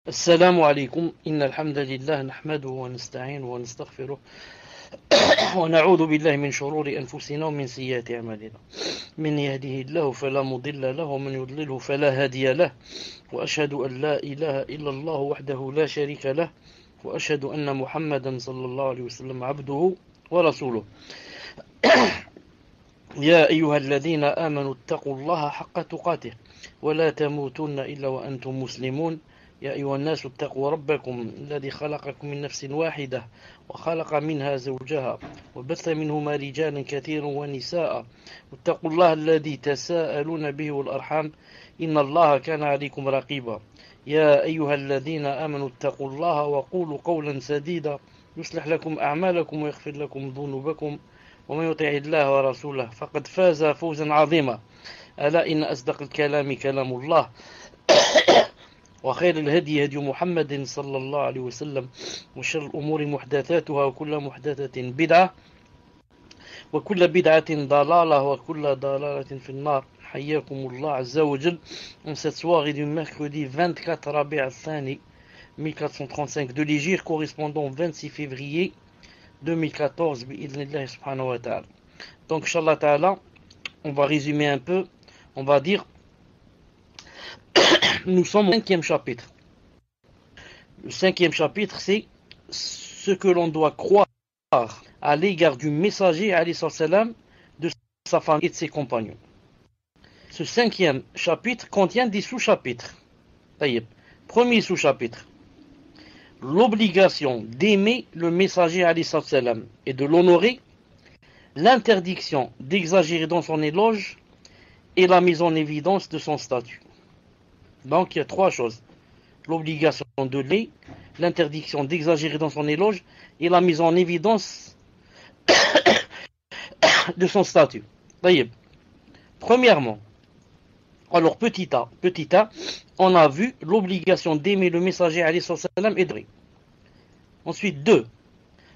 السلام عليكم إن الحمد لله نحمده ونستعينه ونستغفره ونعوذ بالله من شرور أنفسنا ومن سيئات أعمالنا من يهده الله فلا مضل له ومن يضلله فلا هادي له وأشهد أن لا إله إلا الله وحده لا شريك له وأشهد أن محمدا صلى الله عليه وسلم عبده ورسوله يا أيها الذين آمنوا اتقوا الله حق تقاته ولا تموتن إلا وأنتم مسلمون يا أيها الناس اتقوا ربكم الذي خلقكم من نفس واحدة وخلق منها زوجها وبث منهما رجالا كثيرا ونساء واتقوا الله الذي تساءلون به والأرحام إن الله كان عليكم رقيبا يا أيها الذين آمنوا اتقوا الله وقولوا قولا سديدا يصلح لكم أعمالكم ويغفر لكم ذنوبكم ومن يطع الله ورسوله فقد فاز فوزا عظيما ألا إن أصدق الكلام كلام الله وخير الهدي هدي محمد صلى الله عليه وسلم وشر الأمور محدثاتها وكل محدثة بدعة وكل بدعة ضلالة وكل ضلالة في النار حياكم الله عز وجل en cette soirée du mercredi 24 Rabi' al-Thani 1435 de l'Hégire correspondant au 26 février 2014 bi'idhnillah subhanahu wa ta'ala. Donc inshallah ta'ala on va résumer un peu, on va dire nous sommes au 5e chapitre. Le 5e chapitre, c'est ce que l'on doit croire à l'égard du messager, alayhi salam, de sa famille et de ses compagnons. Ce 5e chapitre contient des sous-chapitres. Premier sous-chapitre, l'obligation d'aimer le messager, alayhi salam, et de l'honorer, l'interdiction d'exagérer dans son éloge et la mise en évidence de son statut. Donc il y a trois choses. L'obligation de l'aimer, l'interdiction d'exagérer dans son éloge et la mise en évidence de son statut. Premièrement, alors petit a, on a vu l'obligation d'aimer le messager alayhi salam et de. Ensuite, 2,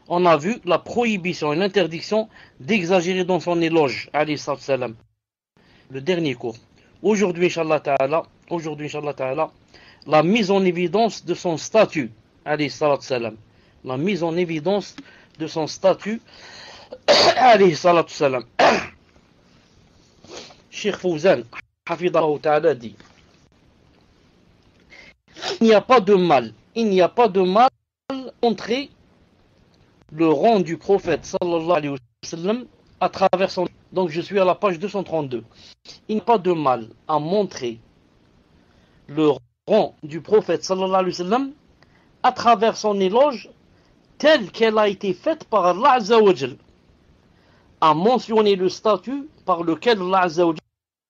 on a vu la prohibition et l'interdiction d'exagérer dans son éloge alayhi salam. Le dernier cours. Aujourd'hui, Inch'Allah Ta'ala, la mise en évidence de son statut, alayhi salam. La mise en évidence de son statut, alayhi salam. Cheikh Fawzan, Hafidallah Ta'ala dit, il n'y a pas de mal montrer le rang du prophète, sallallahu alayhi wa sallam, à travers son... Donc je suis à la page 232. Il n'y a pas de mal à montrer le rang du prophète sallallahu alayhi wa sallam à travers son éloge telle qu'elle a été faite par Allah Azza wa Jal, à mentionner le statut par lequel Allah Azza wa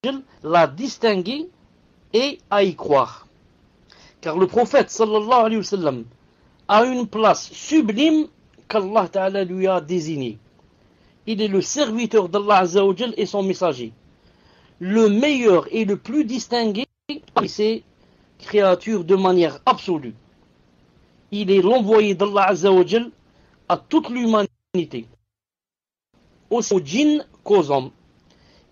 Jal l'a distingué et à y croire. Car le prophète sallallahu alayhi wa sallam a une place sublime qu'Allah Ta'ala lui a désignée. Il est le serviteur d'Allah Azza wa Jal et son messager, le meilleur et le plus distingué parmi ses créatures de manière absolue. Il est l'envoyé d'Allah Azza wa Jal à toute l'humanité, aussi aux djinns qu'aux hommes.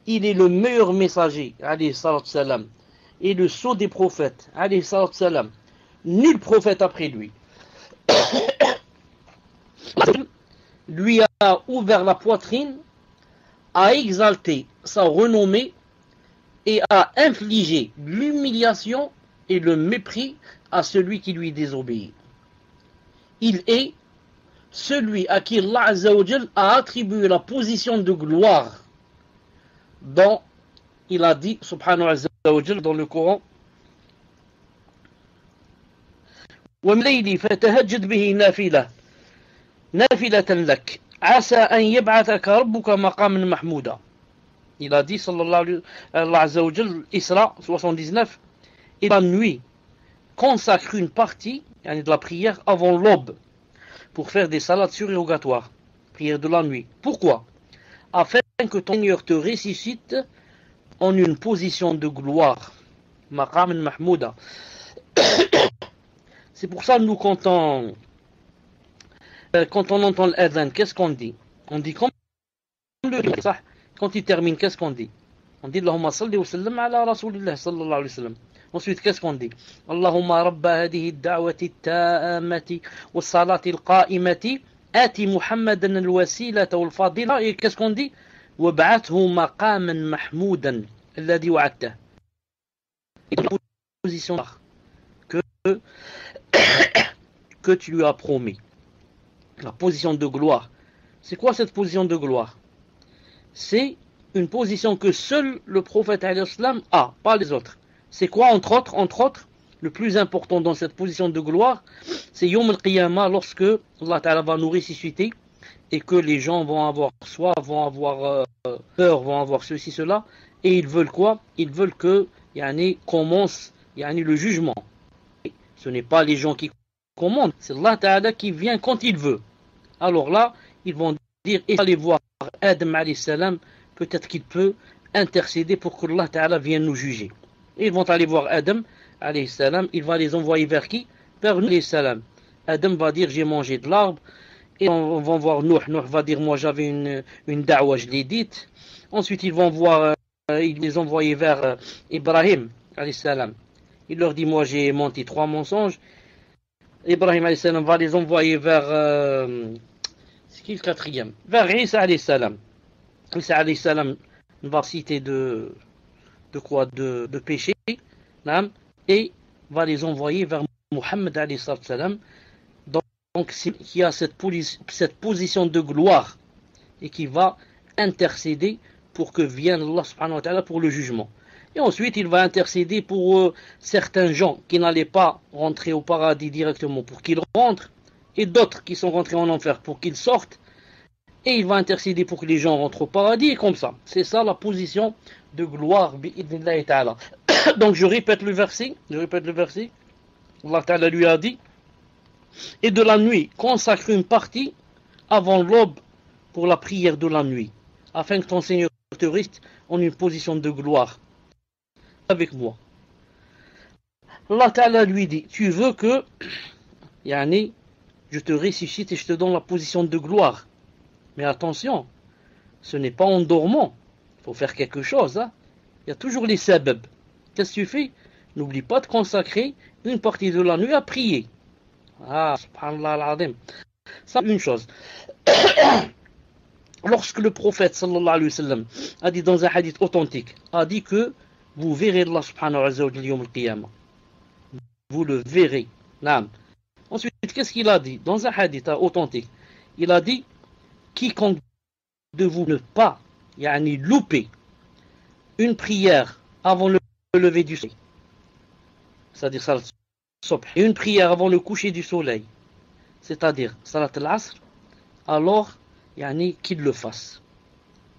Il est le meilleur messager, alayhi salam, et le sceau des prophètes, alayhi salam. Nul prophète après lui. Lui a ouvert la poitrine, a exalté sa renommée et a infligé l'humiliation et le mépris à celui qui lui désobéit. Il est celui à qui Allah Azza wa Jal a attribué la position de gloire dont il a dit, subhanahu wa Jal, dans le Coran, وَمِنَ اللَّيْلِ فَتَهَجَّدْ بِهِ نَافِلَةً لَكَ عَسَى أَنْ يَبْعَثَكَ رَبُّكَ مَقَامًا مَحْمُودًا. Il a dit, sallallahu alayhi wa sallam, Isra 79, et la nuit consacre une partie de la prière avant l'aube pour faire des salades surérogatoires, prière de la nuit. Pourquoi? Afin que ton Seigneur te ressuscite en une position de gloire. Maqam mahmouda. C'est pour ça, nous, quand on entend l'adhan, qu'est-ce qu'on dit? On dit comme le quand il termine, qu'est-ce qu'on dit? On dit Allahumma salli wa sallam ala rasulillah sallallahu alayhi wa sallam. Ensuite, qu'est-ce qu'on dit? Allahumma rabba hadihi ad-da'wati at-tammati was-salati al-qa'imati ati Muhammadan al-wasilata wal-fadila. Et qu'est-ce qu'on dit? Wab'athu maqaman mahmoudan alladhi wa'adta. Position que que tu lui as promis. La position de gloire. C'est quoi cette position de gloire? C'est une position que seul le prophète a, pas les autres. C'est quoi entre autres, le plus important dans cette position de gloire, c'est Yom al-Qiyamah, lorsque Allah Ta'ala va nous ressusciter et que les gens vont avoir peur, vont avoir ceci, cela, et ils veulent quoi? Ils veulent que commence le jugement. Ce n'est pas les gens qui commandent, c'est Allah Ta'ala qui vient quand il veut. Alors là, ils vont dire, et allez voir Adam alayhi salam, peut-être qu'il peut intercéder pour que Allah Ta'ala vienne nous juger. Et ils vont aller voir Adam alayhi salam, il va les envoyer vers qui? Vers nous alayhi salam. Adam va dire, j'ai mangé de l'arbre, et on va voir Nuh. Nuh va dire, moi j'avais une da'wa, je l'ai dite. Ensuite ils vont voir, ils les envoyer vers Ibrahim alayhi salam. Il leur dit, moi j'ai menti 3 mensonges. Ibrahim alayhi salam va les envoyer vers c'est qui le 4e? Vers Isa alayhi salam. Isa alayhi salam va citer de péché, et va les envoyer vers Muhammad alayhi salam. Donc qui a cette position de gloire et qui va intercéder pour que vienne Allah subhanahu wa ta'ala pour le jugement. Et ensuite, il va intercéder pour certains gens qui n'allaient pas rentrer au paradis directement pour qu'ils rentrent, et d'autres qui sont rentrés en enfer pour qu'ils sortent. Et il va intercéder pour que les gens rentrent au paradis, et comme ça. C'est ça la position de gloire, bi'idnillahi ta'ala. Donc je répète le verset. Allah ta'ala lui a dit, et de la nuit, consacre une partie avant l'aube pour la prière de la nuit, afin que ton Seigneur te reste en une position de gloire avec moi. Allah Ta'ala lui dit, tu veux que je te ressuscite et je te donne la position de gloire. Mais attention, ce n'est pas en dormant. Il faut faire quelque chose. Hein. Il y a toujours les sabab. Qu'est-ce que tu fais? N'oublie pas de consacrer une partie de la nuit à prier. Ah, subhanallah al-azim. Ça, une chose. Lorsque le prophète sallallahu alayhi wa sallam a dit dans un hadith authentique, a dit que vous verrez Allah subhanahu wa ta'ala yawm al-qiyamah. Vous le verrez. Naam. Ensuite, qu'est-ce qu'il a dit dans un hadith authentique? Il a dit, quiconque de vous ne pas louper une prière avant le lever du soleil, c'est-à-dire salat al-subh, et une prière avant le coucher du soleil, c'est-à-dire salat al-asr, alors qu'il le fasse.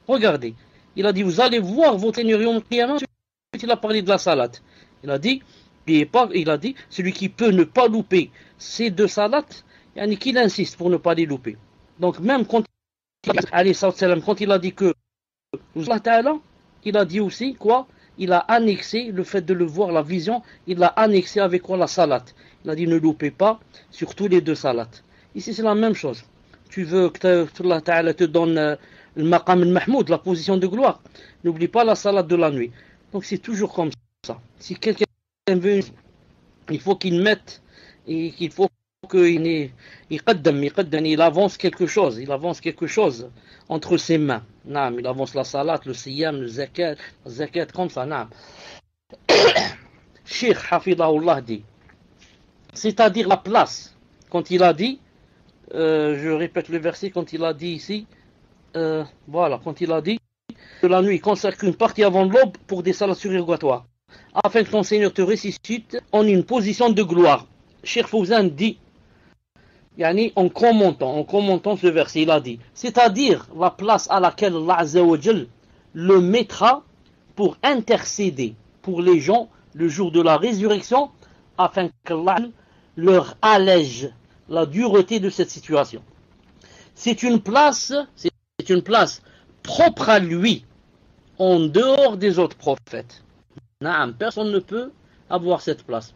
Regardez, il a dit, vous allez voir votre Seigneur yawm al-qiyamah. Il a parlé de la salat. Il a dit, celui qui peut ne pas louper ces 2 salats, qu'il insiste pour ne pas les louper. Donc même quand il a dit que Allah Ta'ala, il a dit aussi quoi? Il a annexé le fait de le voir, la vision, il l'a annexé avec quoi? La salat. Il a dit, ne loupez pas sur tous les 2 salats. Ici c'est la même chose. Tu veux que Allah Ta'ala te donne le maqam al-mahmoud, la position de gloire. N'oublie pas la salat de la nuit. Donc c'est toujours comme ça. Si quelqu'un veut, il faut qu'il mette, et qu'il faut qu'il avance quelque chose. Il avance quelque chose entre ses mains. Naam, il avance la salat, le siyam, le zakat, comme ça. Naam. Cheikh Hafidahullah dit, c'est-à-dire la place. Quand il a dit, je répète le verset, quand il a dit ici, quand il a dit, de la nuit, consacre une partie avant l'aube pour des salats surérogatoires, afin que ton Seigneur te ressuscite en une position de gloire. Cheikh Fawzan dit, en commentant ce verset, il a dit, c'est-à-dire la place à laquelle Allah Azza wa Jal le mettra pour intercéder pour les gens le jour de la résurrection, afin qu'Allah leur allège la dureté de cette situation. C'est une place propre à lui, en dehors des autres prophètes. Naam, personne ne peut avoir cette place.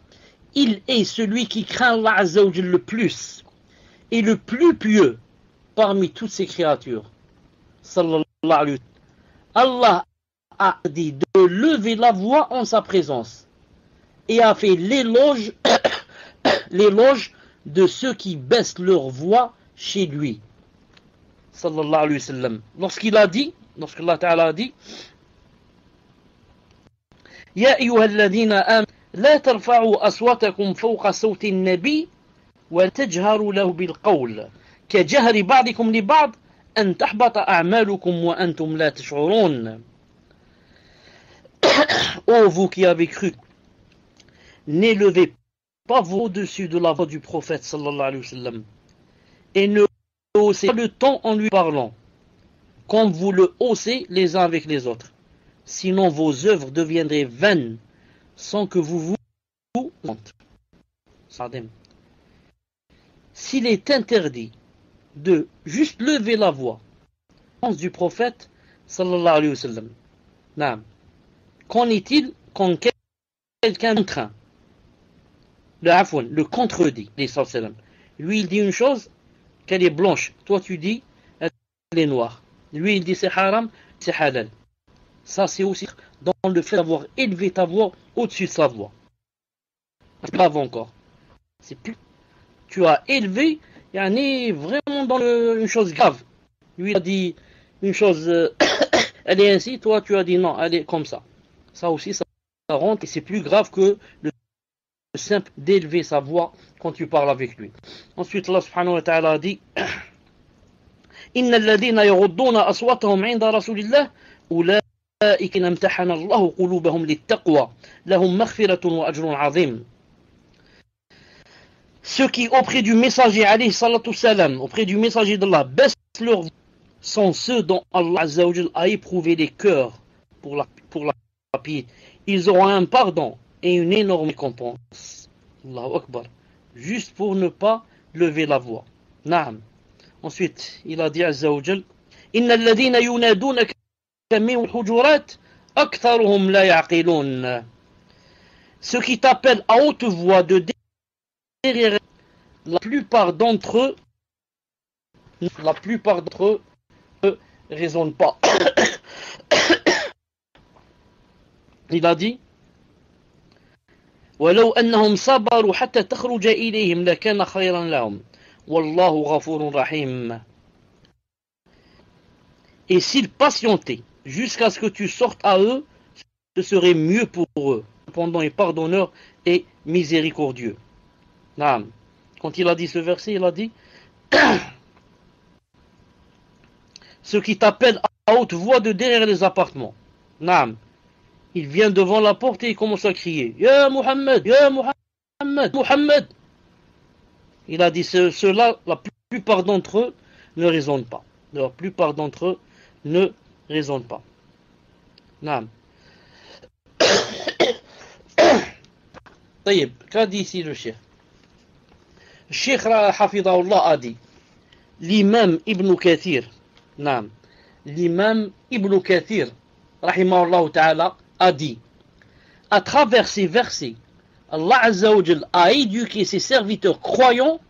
Il est celui qui craint Allah Azza wa Jal le plus et le plus pieux parmi toutes ses créatures. Sallallahu alayhi wa sallam. Allah a dit de lever la voix en sa présence et a fait l'éloge l'éloge de ceux qui baissent leur voix chez lui. Sallallahu alayhi wa sallam. Lorsqu'il a dit, lorsque Allah Ta'ala a dit, Ya ayyuhalladhina amanu la tarfa'u aswatakum fawqa sawti an-nabi wa tajharu lahu bil qawl kajahri ba'dikum li ba'd an tahbata a'malukum wa antum la tash'urun. Ô vous qui avez cru, n'élevez pas vous au-dessus de la voix du prophète sallallahu alayhi wa sallam et ne haussez pas le ton en lui parlant comme vous le haussez les uns avec les autres, sinon vos œuvres deviendraient vaines sans que vous vous montrez. S'il est interdit de juste lever la voix du prophète sallallahu alayhi wa sallam, qu'en est-il quand quelqu'un contraint le contredit, lui il dit une chose qu'elle est blanche, toi tu dis elle est noire, lui il dit c'est haram, c'est halal. Ça c'est aussi dans le fait d'avoir élevé ta voix au-dessus de sa voix. C'est grave encore, c'est plus, tu as élevé vraiment dans une chose grave. Lui il a dit une chose elle est ainsi, toi tu as dit non, elle est comme ça. Ça aussi ça rentre et c'est plus grave que le simple d'élever sa voix quand tu parles avec lui. Ensuite Allah subhanahu wa ta'ala a dit Inna alladhina yaghudduna aswatahum 'inda rasulillah ulaika imtahana Allah qulubahum lit-taqwa lahum maghfiratun wa ajrun 'azim. Ceux qui auprès du messager alayhi salatu salam, auprès du messager d'Allah baissent leur voix sont ceux dont Allah azza wa jalla a éprouvé les cœurs pour la piété. Ils auront un pardon et une énorme récompense. Allahu Akbar. Juste pour ne pas lever la voix. Naam. Ensuite, il a dit Azza wa Jal Inna alladhina yunadunaka min al-hujurat aktharuhum la ya'qilun. Ceux qui t'appellent à haute voix de derrière, la plupart d'entre eux ne raisonnent pas. Il a dit ولو أنهم صبروا حتى تخرج إليهم لكان خيرا لهم والله غفور رحيم. Et s'ils patientaient jusqu'à ce que tu sortes à eux, ce serait mieux pour eux, cependant et pardonneur et miséricordieux. Naam. Quand il a dit ce verset, il a dit ceux qui t'appellent à haute voix de derrière les appartements. Naam. Il vient devant la porte et il commence à crier Ya Muhammad, Ya Muhammad, Muhammad. Il a dit ceux-là, la plupart d'entre eux ne raisonnent pas. La plupart d'entre eux ne raisonnent pas. Naam. طيب, qu'a dit ici le cheikh? Le cheikh Hafidahullah a dit l'imam Ibn Kathir, naam, l'imam Ibn Kathir rahimahullah ta'ala a dit à travers ces versets Allah Azza wa Jal a éduqué ses serviteurs croyants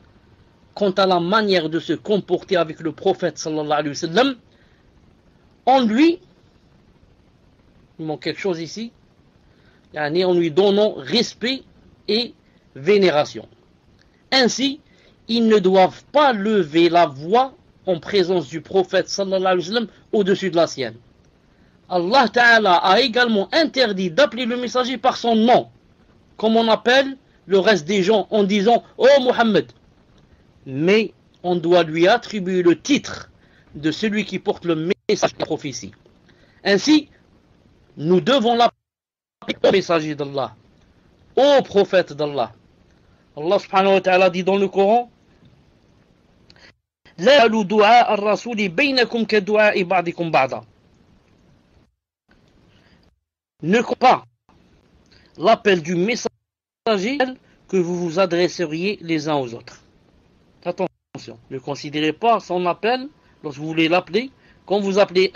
quant à la manière de se comporter avec le prophète sallallahu alayhi wa sallam. En lui, il manque quelque chose ici, en lui donnant respect et vénération. Ainsi, ils ne doivent pas lever la voix en présence du prophète sallallahu alayhi wa sallam au-dessus de la sienne. Allah Ta'ala a également interdit d'appeler le messager par son nom, comme on appelle le reste des gens en disant « Oh Muhammad ». Mais on doit lui attribuer le titre de celui qui porte le message de la prophétie. Ainsi, nous devons l'appeler au messager d'Allah, au prophète d'Allah. Allah subhanahu wa ta'ala dit dans le Coran « La alu du'a ar-rasuli baynakum ka du'a'i ba'dikum ba'da » Ne croyez pas l'appel du messager que vous vous adresseriez les uns aux autres. Attention, ne considérez pas son appel, lorsque vous voulez l'appeler, quand vous appelez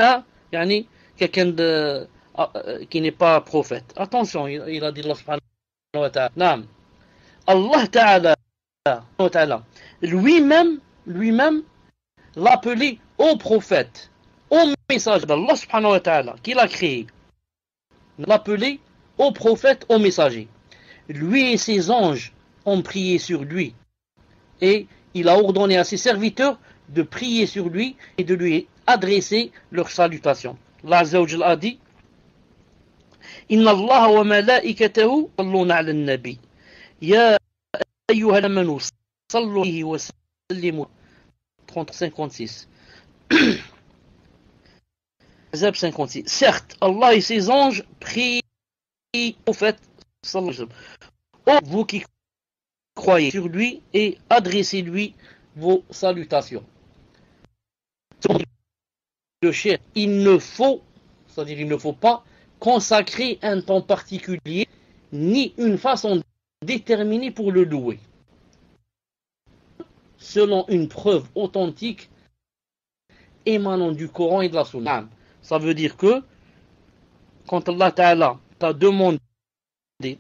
quelqu'un qui n'est pas prophète. Attention, il a dit Allah subhanahu wa ta'ala. Allah ta'ala lui-même l'appelait au prophète, au message d'Allah subhanahu wa ta'ala, qu'il a créé. L'appelé au prophète, au messager. lui et ses anges ont prié sur lui. Et il a ordonné à ses serviteurs de prier sur lui et de lui adresser leurs salutations. Allah Azza wa Jalla a dit Inna Allah wa malaikatahu yusalluna 'ala an-nabi ya ayyuhal amanu sallu alayhi wa sallimu 30-56 Azab 56. Certes, Allah et ses anges prient au prophète sallallahu alayhi wa sallam. Ô vous qui croyez sur lui et adressez-lui vos salutations. Le cheikh, il ne faut pas consacrer un temps particulier ni une façon déterminée pour le louer. Selon une preuve authentique émanant du Coran et de la Sunna. Ça veut dire que quand Allah Ta'ala t'a demandé,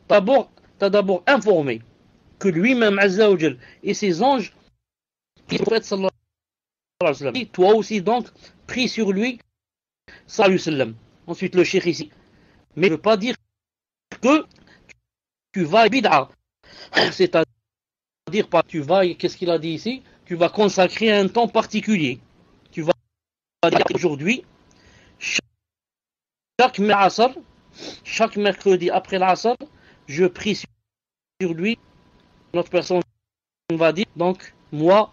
t'as d'abord informé que lui-même Azza wa Jal et ses anges et le prophète sallallahu alayhi wa sallam. Et toi aussi donc prie sur lui sallallahu alayhi wa sallam. Ensuite le cheikh ici. Mais ne veut pas dire que tu vas bid'a. C'est-à-dire pas tu vas, qu'est-ce qu'il a dit ici? Tu vas consacrer un temps particulier. Tu vas dire aujourd'hui chaque mercredi après l'Asr, je prie sur lui. Notre personne va dire, donc, moi,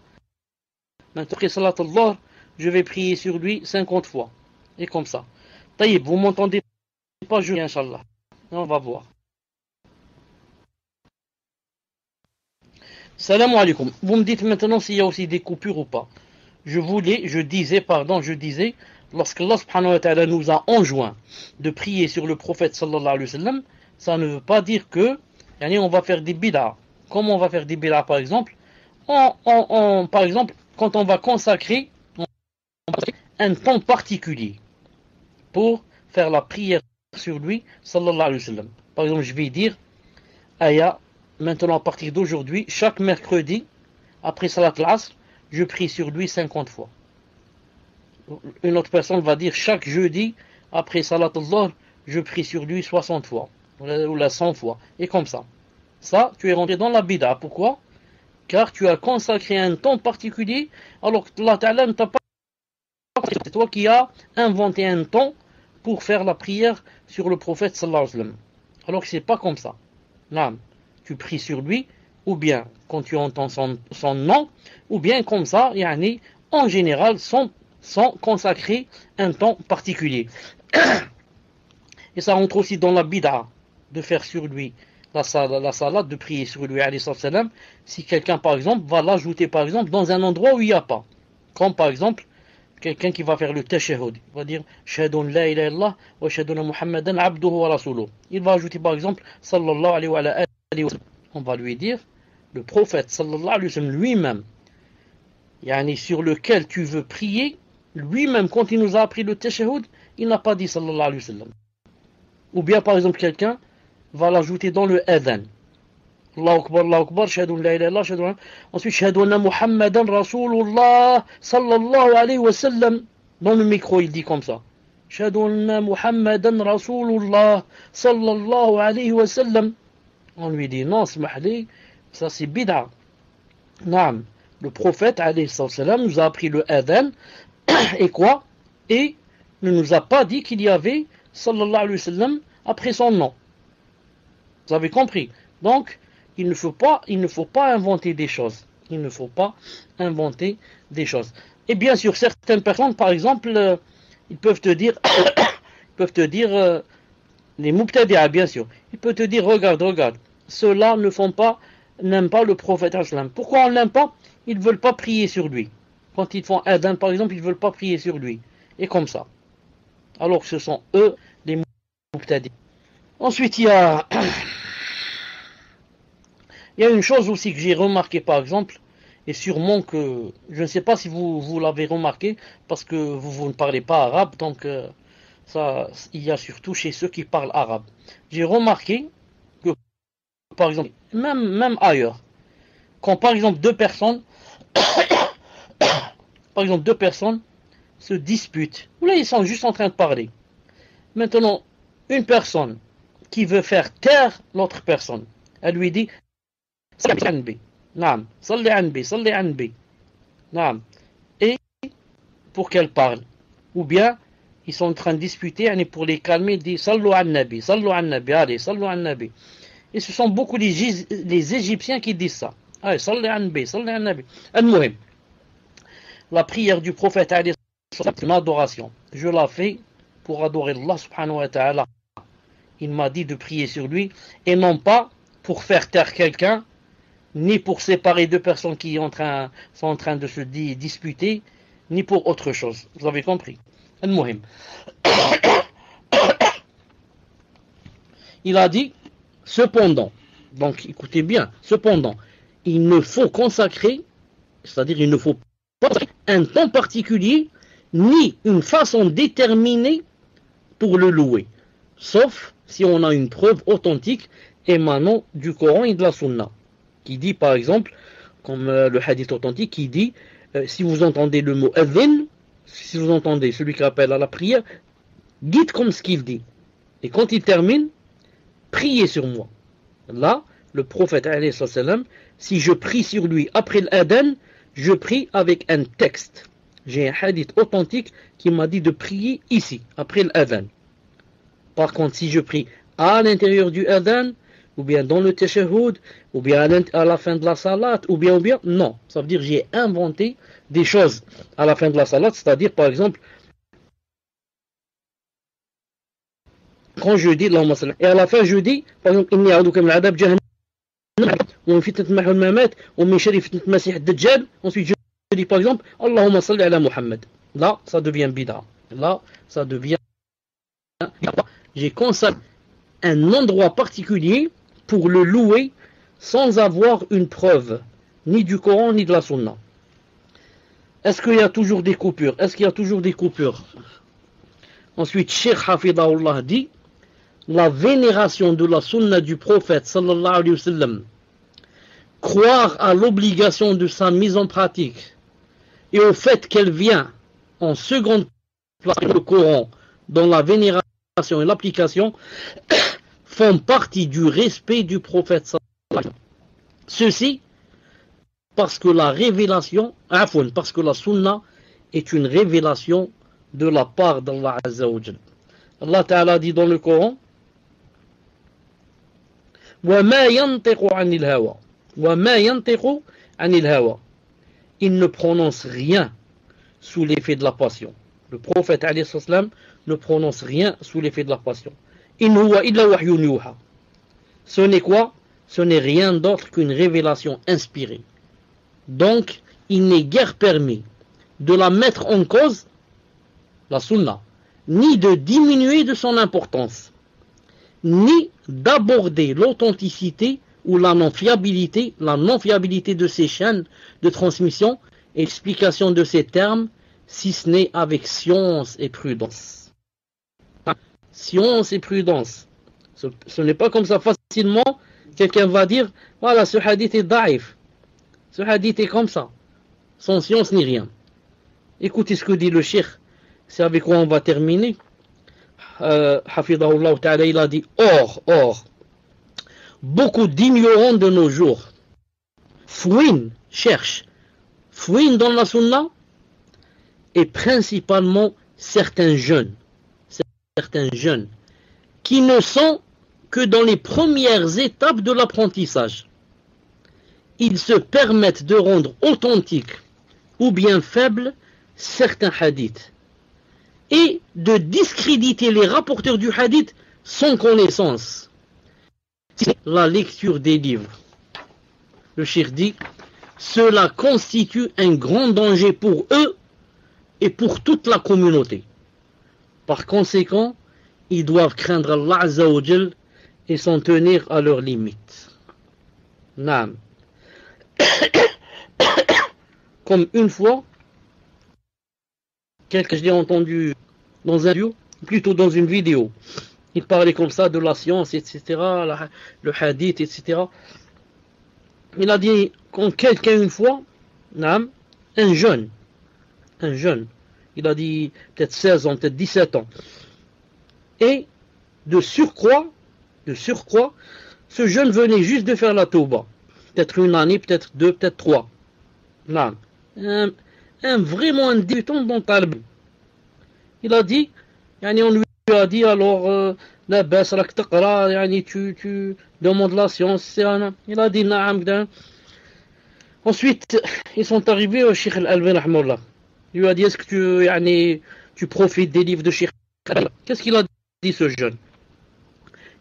maintenant, après Salat Allah, je vais prier sur lui 50 fois. Et comme ça. Taïb, vous m'entendez pas, je viens, Inch'Allah. On va voir. Salam alaikum. Vous me dites maintenant s'il y a aussi des coupures ou pas. Je disais, lorsque Allah subhanahu wa ta'ala nous a enjoint de prier sur le prophète sallallahu alayhi wa sallam, ça ne veut pas dire que on va faire des bid'a. Comment on va faire des bid'a par exemple? Par exemple, quand on va consacrer un temps particulier pour faire la prière sur lui sallallahu alayhi wa sallam. Par exemple, je vais dire Aya, maintenant à partir d'aujourd'hui, chaque mercredi, après Salat al-Asr, je prie sur lui 50 fois. Une autre personne va dire chaque jeudi, après Salat al-Dhuhr, je prie sur lui 60 fois, ou la 100 fois, et comme ça. Ça, tu es rentré dans la bid'a. Pourquoi? Car tu as consacré un temps particulier, alors que Allah Ta'ala ne t'a pas. C'est toi qui as inventé un temps pour faire la prière sur le prophète sallallahu alayhi wa sallam. Alors que c'est pas comme ça. Non. Tu pries sur lui, ou bien quand tu entends son nom, ou bien comme ça, en général, sans consacrer un temps particulier. Et ça rentre aussi dans la bid'a de faire sur lui la salat, de prier sur lui alayhi salam, si quelqu'un par exemple va l'ajouter par exemple dans un endroit où il n'y a pas. Comme par exemple quelqu'un qui va faire le tashahhud, il va dire shahadu la ilaha illallah wa shahadu anna muhammadan abduhu wa rasuluhu. Il va ajouter par exemple sallallahu alayhi wa sallam. On va lui dire le prophète sallallahu alayhi wa sallam lui-même, sur lequel tu veux prier, lui-même quand il nous a appris le tashahhud, il n'a pas dit sallallahu alayhi wa sallam. Ou bien par exemple quelqu'un va l'ajouter dans le adhan. Allahu Akbar, shahadu la ilaha illallah, shahadu. Ensuite, shahadu anna Muhammadan Rasulullah sallallahu alayhi wa sallam. Dans le micro, il dit comme ça. Shahadu anna Muhammadan Rasulullah sallallahu alayhi wa sallam. On lui dit non, ça c'est bid'a. Naam. Le prophète alayhi salam nous a appris le adhan. Et quoi? Et ne nous a pas dit qu'il y avait sallallahu alayhi wa sallam après son nom. Vous avez compris? Donc, il ne faut pas inventer des choses. Il ne faut pas inventer des choses. Et bien sûr, certaines personnes, par exemple, ils peuvent te dire, les mubtadi'a, bien sûr, ils peuvent te dire, regarde, ceux-là n'aiment pas le prophète sallam. Pourquoi on l'aime pas? Ils ne veulent pas prier sur lui. Quand ils font adhan, par exemple, ils ne veulent pas prier sur lui. Et comme ça. Alors que ce sont eux, les mubtadi'a. Ensuite, il y a une chose aussi que j'ai remarqué par exemple, et sûrement que, je ne sais pas si vous l'avez remarqué, parce que vous ne parlez pas arabe, donc ça, il y a surtout chez ceux qui parlent arabe. J'ai remarqué que, par exemple, même ailleurs, quand par exemple deux personnes se disputent, ou là ils sont juste en train de parler. Maintenant, une personne qui veut faire taire l'autre personne, Elle lui dit Salli ala nabi. Naam, salli ala nabi, salli ala nabi. Naam. Et pour qu'elle parle. Ou bien, ils sont en train de disputer, et pour les calmer, ils disent Sallu ala nabi, allez, sallu ala nabi. Et ce sont beaucoup les Égyptiens qui disent ça. Allez, salli ala nabi, salli ala nabi. Al-Muhim. La prière du prophète, c'est une adoration. Je la fais pour adorer Allah subhanahu wa ta'ala. Il m'a dit de prier sur lui, et non pas pour faire taire quelqu'un, ni pour séparer deux personnes qui sont en train de se disputer, ni pour autre chose. Vous avez compris? Al-Muhim. Il a dit, cependant, donc écoutez bien, cependant, il ne faut consacrer, c'est-à-dire il ne faut pas un temps particulier, ni une façon déterminée pour le louer, sauf si on a une preuve authentique émanant du Coran et de la Sunna, qui dit par exemple, comme le hadith authentique, qui dit, si vous entendez le mot adhin, si vous entendez celui qui appelle à la prière, dites comme ce qu'il dit. Et quand il termine, priez sur moi. Là, le prophète, alayhi salam, si je prie sur lui après l'adhan, je prie avec un texte. J'ai un hadith authentique qui m'a dit de prier ici, après l'adhan. Par contre, si je prie à l'intérieur du adhan, ou bien dans le tashahhud, ou bien à la fin de la salat, ou bien, non. Ça veut dire que j'ai inventé des choses à la fin de la salat, c'est-à-dire, par exemple, quand je dis, et à la fin, je dis, par exemple, inni a'udhuka min adab jahannam, wa min fitnat mahul mamat, wa min sharri fitnat masih ad-dajjal. Ensuite, je dis, par exemple, Allahumma salli ala Muhammad. Là, ça devient bid'a. Là, ça devient. J'ai consacré un endroit particulier pour le louer sans avoir une preuve, ni du Coran, ni de la Sunna. Est-ce qu'il y a toujours des coupures? Est-ce qu'il y a toujours des coupures? Ensuite, Cheikh Hafidahullah dit, la vénération de la Sunna du prophète, sallallahu alayhi wa sallam, croire à l'obligation de sa mise en pratique, et au fait qu'elle vient en seconde place le Coran dans la vénération et l'application, font partie du respect du prophète sallallahu alayhi wa sallam. Ceci parce que la révélation, parce que la sunna est une révélation de la part d'Allah Azza wa Jal. Allah Ta'ala dit dans le Coran, وَمَا يَنْتِقُ عَنِ الْهَوَى وَمَا يَنْتِقُ عَنِ الْهَوَى. Il ne prononce rien sous l'effet de la passion. Le prophète alayhi salam ne prononce rien sous l'effet de la passion. In huwa illa wahyun yuha. Ce n'est quoi? Ce n'est rien d'autre qu'une révélation inspirée. Donc, il n'est guère permis de la mettre en cause, la sunna, ni de diminuer de son importance, ni d'aborder l'authenticité ou la non-fiabilité de ces chaînes de transmission et l'explication de ces termes, si ce n'est avec science et prudence. Science et prudence. Ce n'est pas comme ça facilement, quelqu'un va dire, voilà, ce hadith est daïf. Ce hadith est comme ça, sans science ni rien. Écoutez ce que dit le cheikh, c'est avec quoi on va terminer. Hafidahullah ta'ala, il a dit, or, beaucoup d'ignorants de nos jours fouinent dans la sunna, et principalement certains jeunes, qui ne sont que dans les premières étapes de l'apprentissage. Ils se permettent de rendre authentiques ou bien faibles certains hadiths et de discréditer les rapporteurs du hadith sans connaissance. C'est la lecture des livres. Le cheikh dit, cela constitue un grand danger pour eux et pour toute la communauté. Par conséquent, ils doivent craindre Allah Azza wa Jal et s'en tenir à leurs limites. Naam. Comme une fois, quelqu'un, je l'ai entendu dans un vidéo, plutôt dans une vidéo, il parlait comme ça de la science, etc., le hadith, etc. Il a dit, quand quelqu'un une fois, naam, un jeune, il a dit peut-être 16 ans, peut-être 17 ans, et de surcroît, Ce jeune venait juste de faire la tauba. Peut-être une année, peut-être deux, peut-être trois. Là. Vraiment un débutant dans Talib. Il a dit, on lui a dit alors, la baisse, tu demandes la science. Il a dit, naam. Ensuite, ils sont arrivés au Cheikh Al-Albani, rahmallah. Il lui a dit, est-ce que tu profites des livres de Cheikh Al-Albani? Qu'est-ce qu'il a dit, ce jeune?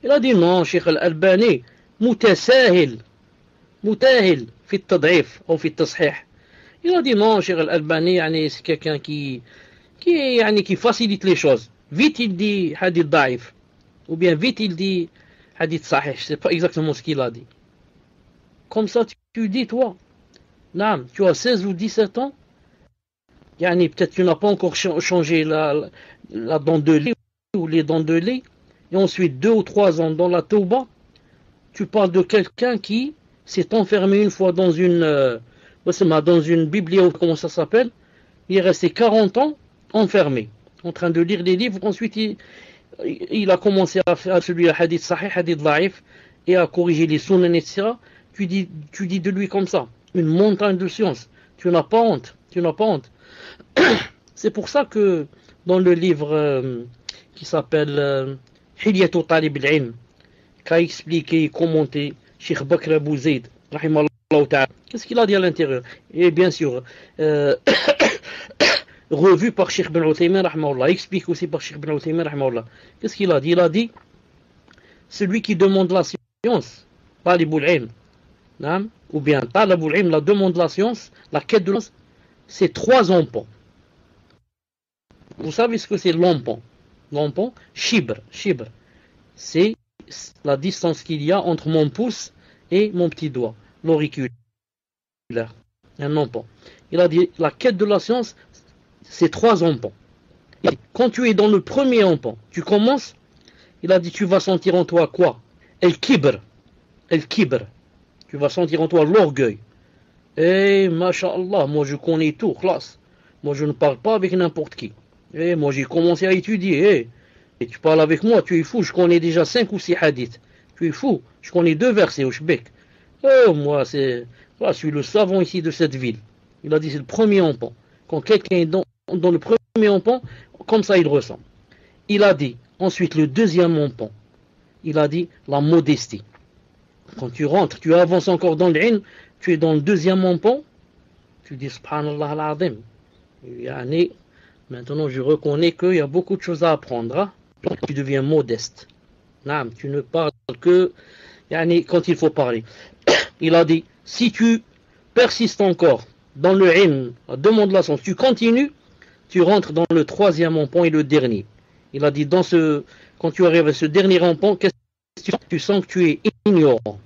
Il a dit, non, Cheikh Al-Albani, متساهل في التضعيف أو في التصحيح. Il a dit, non, Cheikh Al-Albani, c'est quelqu'un qui facilite les choses. Vite, il dit hadith daif. Ou bien vite, il dit hadith sahih. C'est pas exactement ce qu'il a dit. Comme ça, tu dis, toi, Naam, tu as 16 ou 17 ans, peut-être tu n'as pas encore changé la dent de lait ou les dents de lait, et ensuite 2 ou 3 ans dans la tauba, tu parles de quelqu'un qui s'est enfermé une fois dans une bibliothèque, comment ça s'appelle, il est resté 40 ans enfermé, en train de lire des livres, ensuite il a commencé à faire celui à hadith sahih, hadith daif, et à corriger les sunan, etc. Tu dis de lui comme ça. Une montagne de science. Tu n'as pas honte. C'est pour ça que dans le livre qui s'appelle Hilyatu Talib al-Ilm, qu'a expliqué et commenté Cheikh Bakr Abou Zaid, rahimallahu ta'ala, qu'est-ce qu'il a dit à l'intérieur? Et bien sûr, revu par Cheikh Ben Uthaymin, rahimallahu, expliqué aussi par Cheikh Ben Uthaymin, rahimallahu. Qu'est-ce qu'il a dit? Il a dit, celui qui demande la science, Talib al-Ilm, ou bien Talabul Ilm, la demande de la science, la quête de la science, c'est 3 empans. Vous savez ce que c'est l'empan? L'empan, shibr, c'est la distance qu'il y a entre mon pouce et mon petit doigt, l'auriculaire, un empan. Il a dit, la quête de la science, c'est 3 empans. Quand tu es dans le premier empan, tu commences, il a dit, tu vas sentir en toi quoi? El-kibr. Tu vas sentir en toi l'orgueil. Eh, masha'Allah, moi je connais tout, classe. Moi je ne parle pas avec n'importe qui. Eh, moi j'ai commencé à étudier. Et tu parles avec moi, tu es fou, je connais déjà 5 ou 6 hadiths. Tu es fou, je connais 2 versets au Shbek. Oh, moi je suis le savant ici de cette ville. Il a dit c'est le premier empan. Quand quelqu'un est dans le premier empan, comme ça il ressent. Il a dit, ensuite le deuxième empan, il a dit la modestie. Quand tu rentres, tu avances encore dans l'ilm, tu es dans le deuxième empan, tu dis subhanallah al-azim. Maintenant je reconnais qu'il y a beaucoup de choses à apprendre. Hein? Tu deviens modeste. Tu ne parles que quand il faut parler. Il a dit, si tu persistes encore dans le ilm, demande la science, tu continues, tu rentres dans le troisième empan et le dernier. Il a dit, quand tu arrives à ce dernier empan, qu'est-ce que tu sens que tu es ignorant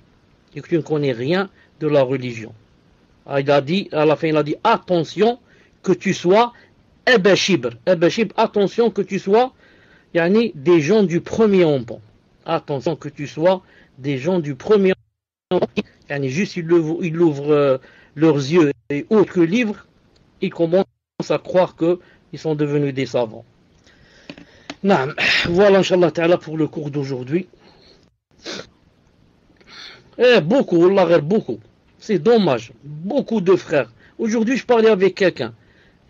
et que tu ne connais rien de la religion. Il a dit, à la fin, il a dit, attention que tu sois Ebashibr, attention que tu sois des gens du premier empan. Attention que tu sois des gens du premier empan. Juste ils ouvrent leurs yeux et autres livres, ils commencent à croire qu'ils sont devenus des savants. Voilà, Inch'Allah Ta'ala, pour le cours d'aujourd'hui. Beaucoup, beaucoup. C'est dommage. Beaucoup de frères. Aujourd'hui, je parlais avec quelqu'un.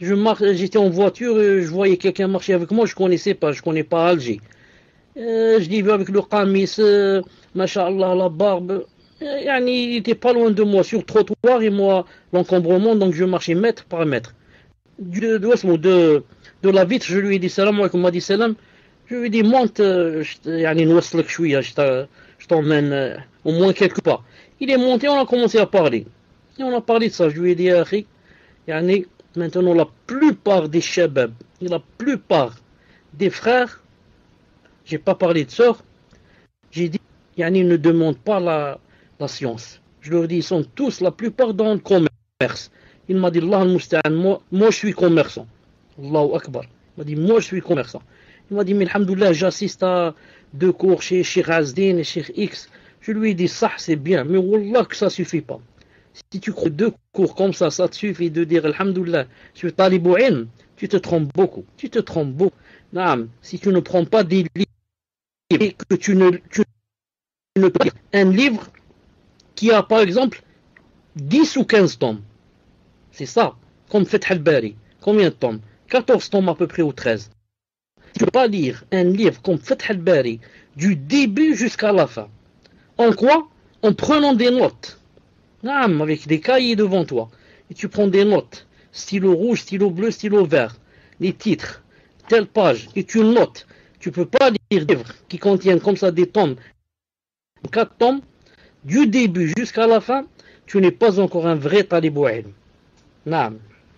J'étais en voiture et je voyais quelqu'un marcher avec moi. Je connais pas Alger. Je l'ai vu avec le qamis, masha'Allah, la barbe. Il était pas loin de moi sur le trottoir et moi, l'encombrement, donc je marchais mètre par mètre. De la vitre, je lui ai dit salam alaikum, il m'a dit salam. Je lui ai dit monte, je t'emmène au moins quelque part. Il est monté, on a commencé à parler. Et on a parlé de ça. Je lui ai dit, maintenant la plupart des shabab, la plupart des frères, j'ai pas parlé de sœurs, j'ai dit, ils ne demandent pas la science. Je leur dis, ils sont tous, la plupart dans le commerce. Il m'a dit, Allah al-Musta'an, moi je suis commerçant. Allahu Akbar. Il m'a dit, moi je suis commerçant. Il m'a dit, mais alhamdoulilah, j'assiste à 2 cours chez Cheikh Azdin et Cheikh X. Je lui ai dit, ça c'est bien, mais wallah que ça suffit pas. Si tu crois 2 cours comme ça te suffit de dire, alhamdoulilah, je suis talibou ilm, tu te trompes beaucoup. Si tu ne prends pas des livres et que tu ne peux pas lire un livre qui a par exemple 10 ou 15 tomes. C'est ça, comme Fath al-Bari. Combien de tomes? 14 tomes à peu près ou 13. Tu ne peux pas lire un livre comme Fath al-Bari du début jusqu'à la fin. En quoi? En prenant des notes. Avec des cahiers devant toi. Et tu prends des notes. Stylo rouge, stylo bleu, stylo vert. Les titres, telle page. Et tu notes. Tu ne peux pas lire des livres qui contiennent comme ça des tomes. 4 tomes. Du début jusqu'à la fin. Tu n'es pas encore un vrai talib al-ilm.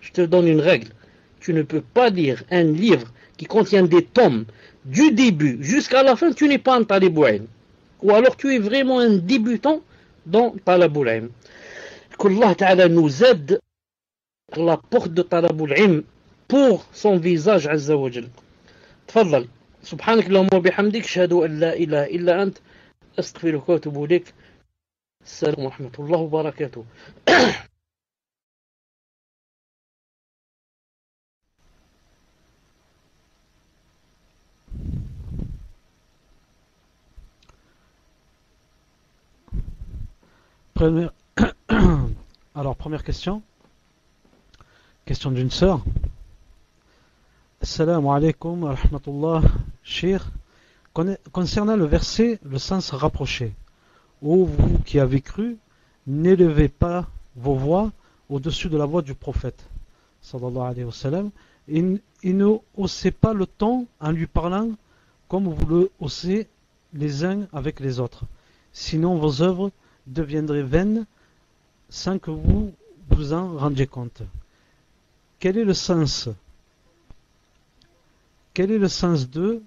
Je te donne une règle. Tu ne peux pas lire un livre qui contient des tomes du début jusqu'à la fin. Tu n'es pas un talib al-ilm. Ou alors tu es vraiment un débutant dans talib al-ilm. Qu'Allah Ta'ala nous aide à la porte de talib al-ilm pour son visage Azza wa Jal. تفضل. سبحانك اللهم وبحمدك أشهد أن لا إله إلا أنت أستغفرك وأتوب إليك. السلام ورحمة الله وبركاته. Alors, première question. Question d'une sœur. Assalamu alaikum wa rahmatullah, shir. Concernant le verset, le sens rapproché. Ô vous qui avez cru, n'élevez pas vos voix au-dessus de la voix du prophète, sallallahu alayhi wa sallam, et ne haussez pas le ton en lui parlant comme vous le haussez les uns avec les autres. Sinon vos œuvres deviendraient vaines sans que vous vous en rendiez compte. Quel est le sens de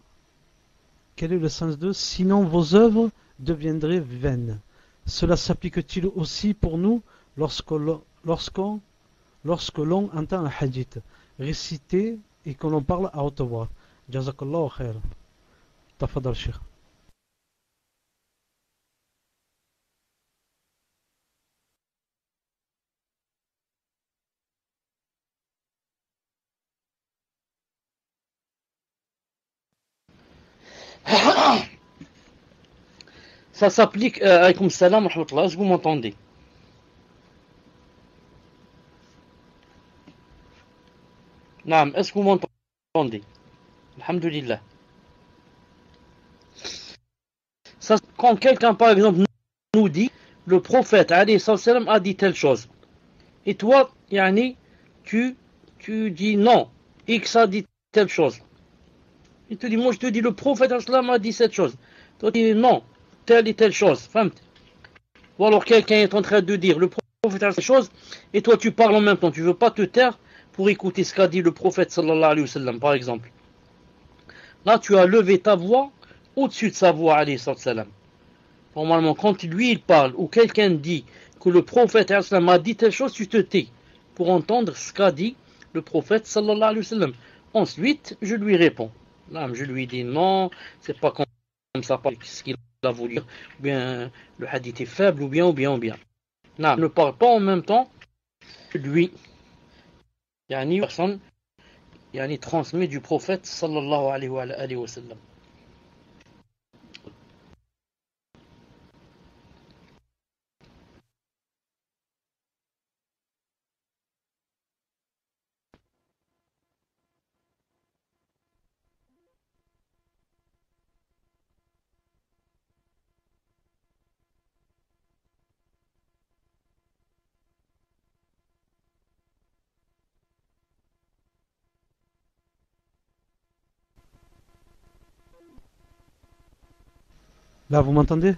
sinon vos œuvres deviendraient vaines? Cela s'applique-t-il aussi pour nous lorsque l'on entend un hadith récité et que l'on parle à haute voix? Jazakallahu khair. Tafadal Sheikh. Ça s'applique alaykoum salam wa rahmatullah. Est-ce que vous m'entendez? Naam, est-ce que vous m'entendez? Alhamdulillah. Ça, quand quelqu'un par exemple nous dit le prophète alayhi salam a dit telle chose et toi yani, tu dis non, X a dit telle chose. Il te dit moi je te dis le prophète salam a dit cette chose. Toi tu dis non, telle et telle chose. Ou alors quelqu'un est en train de dire le prophète a dit cette chose et toi tu parles en même temps. Tu veux pas te taire pour écouter ce qu'a dit le prophète sallallahu alayhi wa sallam par exemple. Là tu as levé ta voix au-dessus de sa voix alayhi salam. Normalement quand lui il parle ou quelqu'un dit que le prophète a dit telle chose, tu te tais pour entendre ce qu'a dit le prophète sallallahu alayhi wa sallam. Ensuite je lui réponds. Là, je lui dis non, c'est pas comme ça, ce qu'il a voulu dire, ou bien le hadith est faible, ou bien. Non, ne parle pas en même temps, lui, yani personne, yani transmet du prophète sallallahu alayhi wa sallam. Là, vous m'entendez?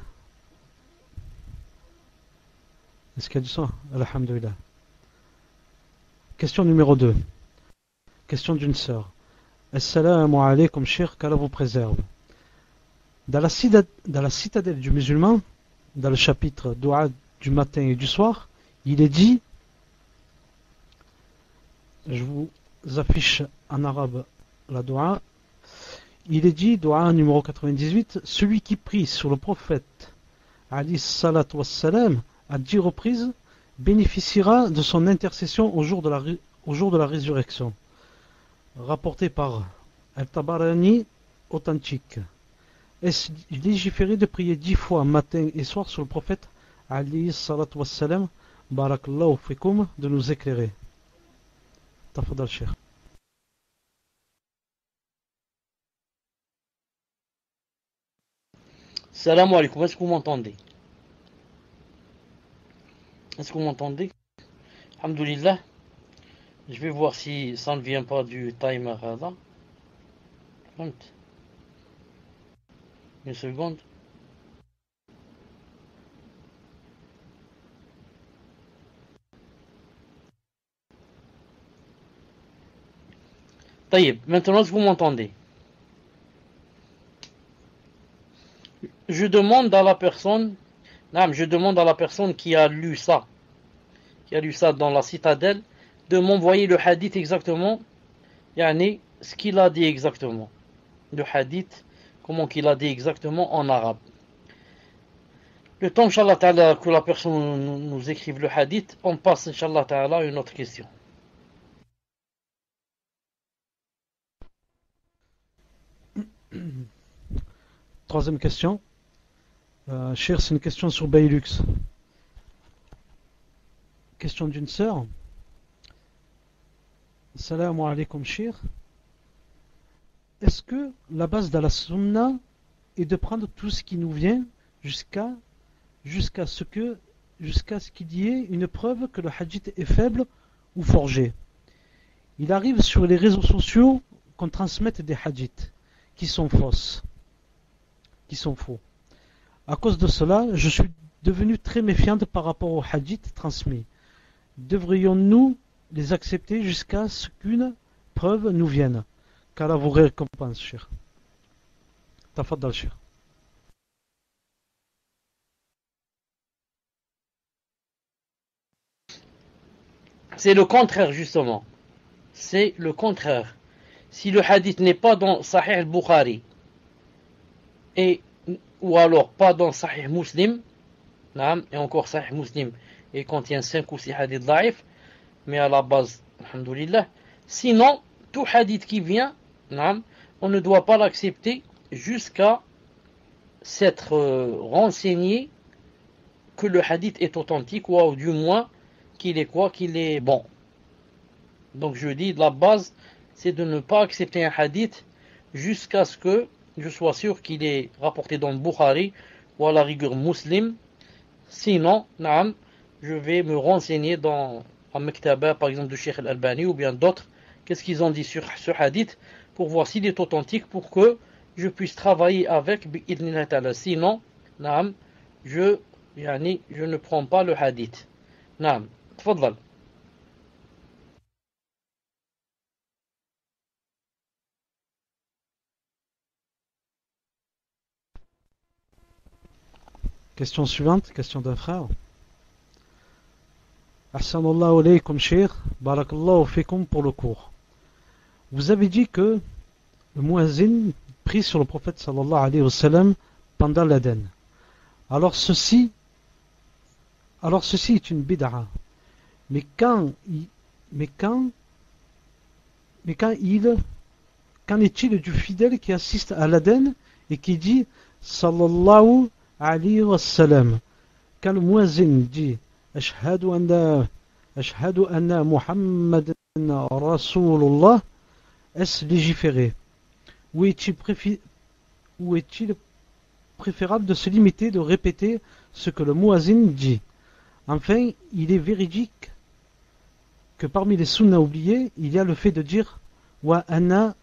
Est-ce qu'il y a du son? Alhamdulillah. Question numéro 2. Question d'une sœur. Assalamu alaikum, cher, qu'Allah vous préserve. Dans la citadelle du musulman, dans le chapitre Dua du matin et du soir, il est dit, je vous affiche en arabe la Dua, il est dit, Dua numéro 98, celui qui prie sur le prophète alayhi salatu wassalam à 10 reprises bénéficiera de son intercession au jour de la résurrection. Rapporté par Al-Tabarani, authentique. Est-ce légiféré de prier 10 fois matin et soir sur le prophète alayhi salatu wassalam? Barakallahu fikum, de nous éclairer. Tafadal Cheikh. Salam alaikum, est-ce que vous m'entendez? Est-ce que vous m'entendez? Alhamdulillah. Je vais voir si ça ne vient pas du timer. Là. Une seconde. Taïeb, maintenant est-ce que vous m'entendez? Je demande à la personne, je demande à la personne qui a lu ça dans la citadelle, de m'envoyer le hadith exactement, yani ce qu'il a dit exactement. Le hadith, comment qu'il a dit exactement en arabe. Le temps, Inch'Allah Ta'ala, que la personne nous écrive le hadith, on passe, Inch'Allah Ta'ala, à une autre question. Troisième question. Cher, c'est une question sur Baylux. Question d'une sœur. Salam alaikum, cher. Est-ce que la base de la sunna est de prendre tout ce qui nous vient jusqu'à ce qu'il y ait une preuve que le hadith est faible ou forgé? Il arrive sur les réseaux sociaux qu'on transmette des hadiths qui sont fausses, qui sont faux. À cause de cela, je suis devenue très méfiante par rapport aux hadiths transmis. Devrions-nous les accepter jusqu'à ce qu'une preuve nous vienne? Qu'Allah vous récompense, cher. Tafaddal, cher. C'est le contraire, justement. C'est le contraire. Si le hadith n'est pas dans Sahih al-Bukhari, ou alors pas dans Sahih Muslim, et encore Sahih Muslim, il contient 5 ou 6 hadiths daif, mais à la base, alhamdoulilah. Sinon, tout hadith qui vient, on ne doit pas l'accepter jusqu'à s'être renseigné que le hadith est authentique, ou du moins qu'il est bon. Donc je dis, la base, c'est de ne pas accepter un hadith jusqu'à ce que je sois sûr qu'il est rapporté dans le Bukhari ou à la rigueur Muslim. Sinon, je vais me renseigner dans un Mektaba, par exemple, de Cheikh Al-Albani ou bien d'autres, qu'est-ce qu'ils ont dit sur ce hadith, pour voir s'il est authentique, pour que je puisse travailler avec bi'idhnillah ta'ala. Sinon, je ne prends pas le hadith. Tfadlal. Question suivante, question d'un frère. Assalamu alaykum, cher. Barakallahu fikum pour le cours. Vous avez dit que le muezzin prie sur le prophète sallallahu alayhi wa sallam pendant l'Adhan. Alors ceci est une bid'a. Mais qu'en est-il du fidèle qui assiste à l'Adhan et qui dit sallallahu alayhi wa sallam? Quand le muezzin dit ashhadu anna Muhammadan Rasulullah, est-ce légiféré? Ou est-il préférable de se limiter de répéter ce que le muezzin dit? Enfin, il est véridique que parmi les sunnas oubliés, il y a le fait de dire wa anna,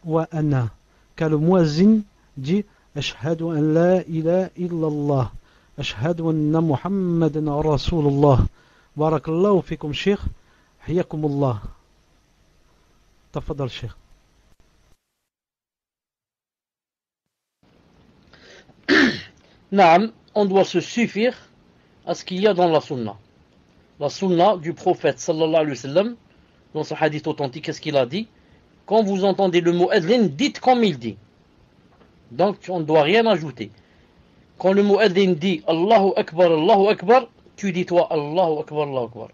car le muezzin dit ashhadu an la ilaha illallah, ashhadu anna Muhammadan Rasulullah. Barakallahu fikum, Cheikh. Hiyakumullah. Tafadal, Cheikh. On doit se suffire à ce qu'il y a dans la sunna. La sunna du prophète sallallahu alayhi wa sallam, dans ce hadith authentique, qu'est-ce qu'il a dit? Quand vous entendez le mot mu'adhin, dites comme il dit. Donc on ne doit rien ajouter. Quand le mu'adhin dit Allahu Akbar, tu dis toi Allahu Akbar, Allahu Akbar.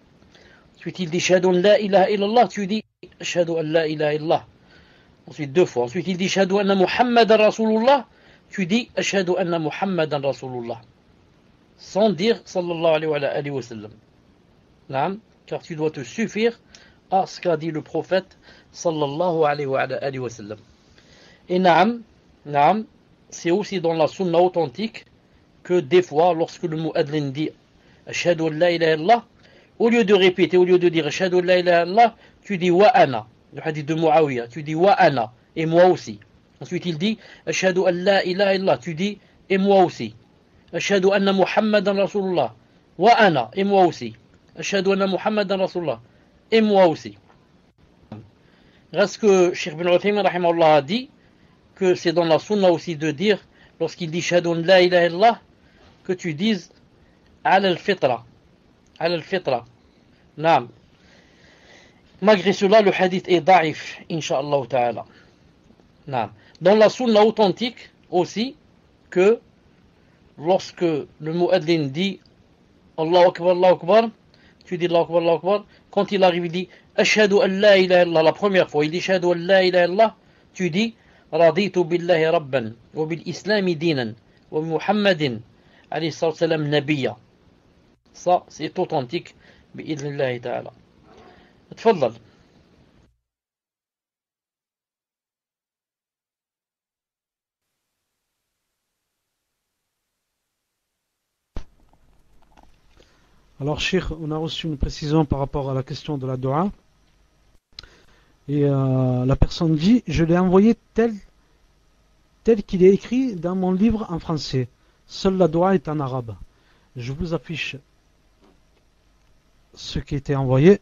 Ensuite il dit Shahadu an la ilaha illallah, tu dis Shahadu an la ilaha illallah. Ensuite 2 fois. Ensuite il dit Shahadu anna Muhammadan Rasulullah, tu dis Ashhadu anna Muhammadan Rasulullah, sans dire sallallahu alayhi wa sallam. Naam, car tu dois te suffire à ce qu'a dit le prophète sallallahu alayhi wa sallam. Et naam, c'est aussi dans la sunna authentique que des fois, lorsque le mu'adlin dit Ashhadu an la ilaha illallah, au lieu de répéter, au lieu de dire Ashhadu an la ilaha illallah, tu dis wa ana, le hadith de Muawiyah, tu dis wa ana, et moi aussi. Ensuite il dit Ashhadu an la ilaha illallah, tu dis et moi aussi. Ashhadu anna Muhammadan Rasulullah, wa ana, et moi aussi. Ashhadu anna Muhammadan Rasulullah, et moi aussi. Reste que Cheikh Ibn Uthaymin rahimahullah a dit que c'est dans la sunna aussi de dire, lorsqu'il dit Ashhadu an la ilaha illallah, que tu dises ala al-fitra. Ala al-fitra. Naam. Malgré cela, le hadith est da'if, incha'Allah ta'ala. Naam. Dans la sunna authentique aussi, que lorsque le mu'adlin dit Allahu Akbar, tu dis Allahu Akbar, quand il arrive, il dit Ashhadu an la ilaha illallah, la première fois, il dit Ashhadu an la ilaha illallah, tu dis Raditu billahi rabban, wa bil islami dinan, wa Muhammadin alayhi salam nabiyya. Ça, c'est authentique, bi'idhnillahi ta'ala. Tfaddal. Alors, Cheikh, on a reçu une précision par rapport à la question de la dua. Et la personne dit, je l'ai envoyé tel qu'il est écrit dans mon livre en français. Seule la dua est en arabe. Je vous affiche ce qui était envoyé.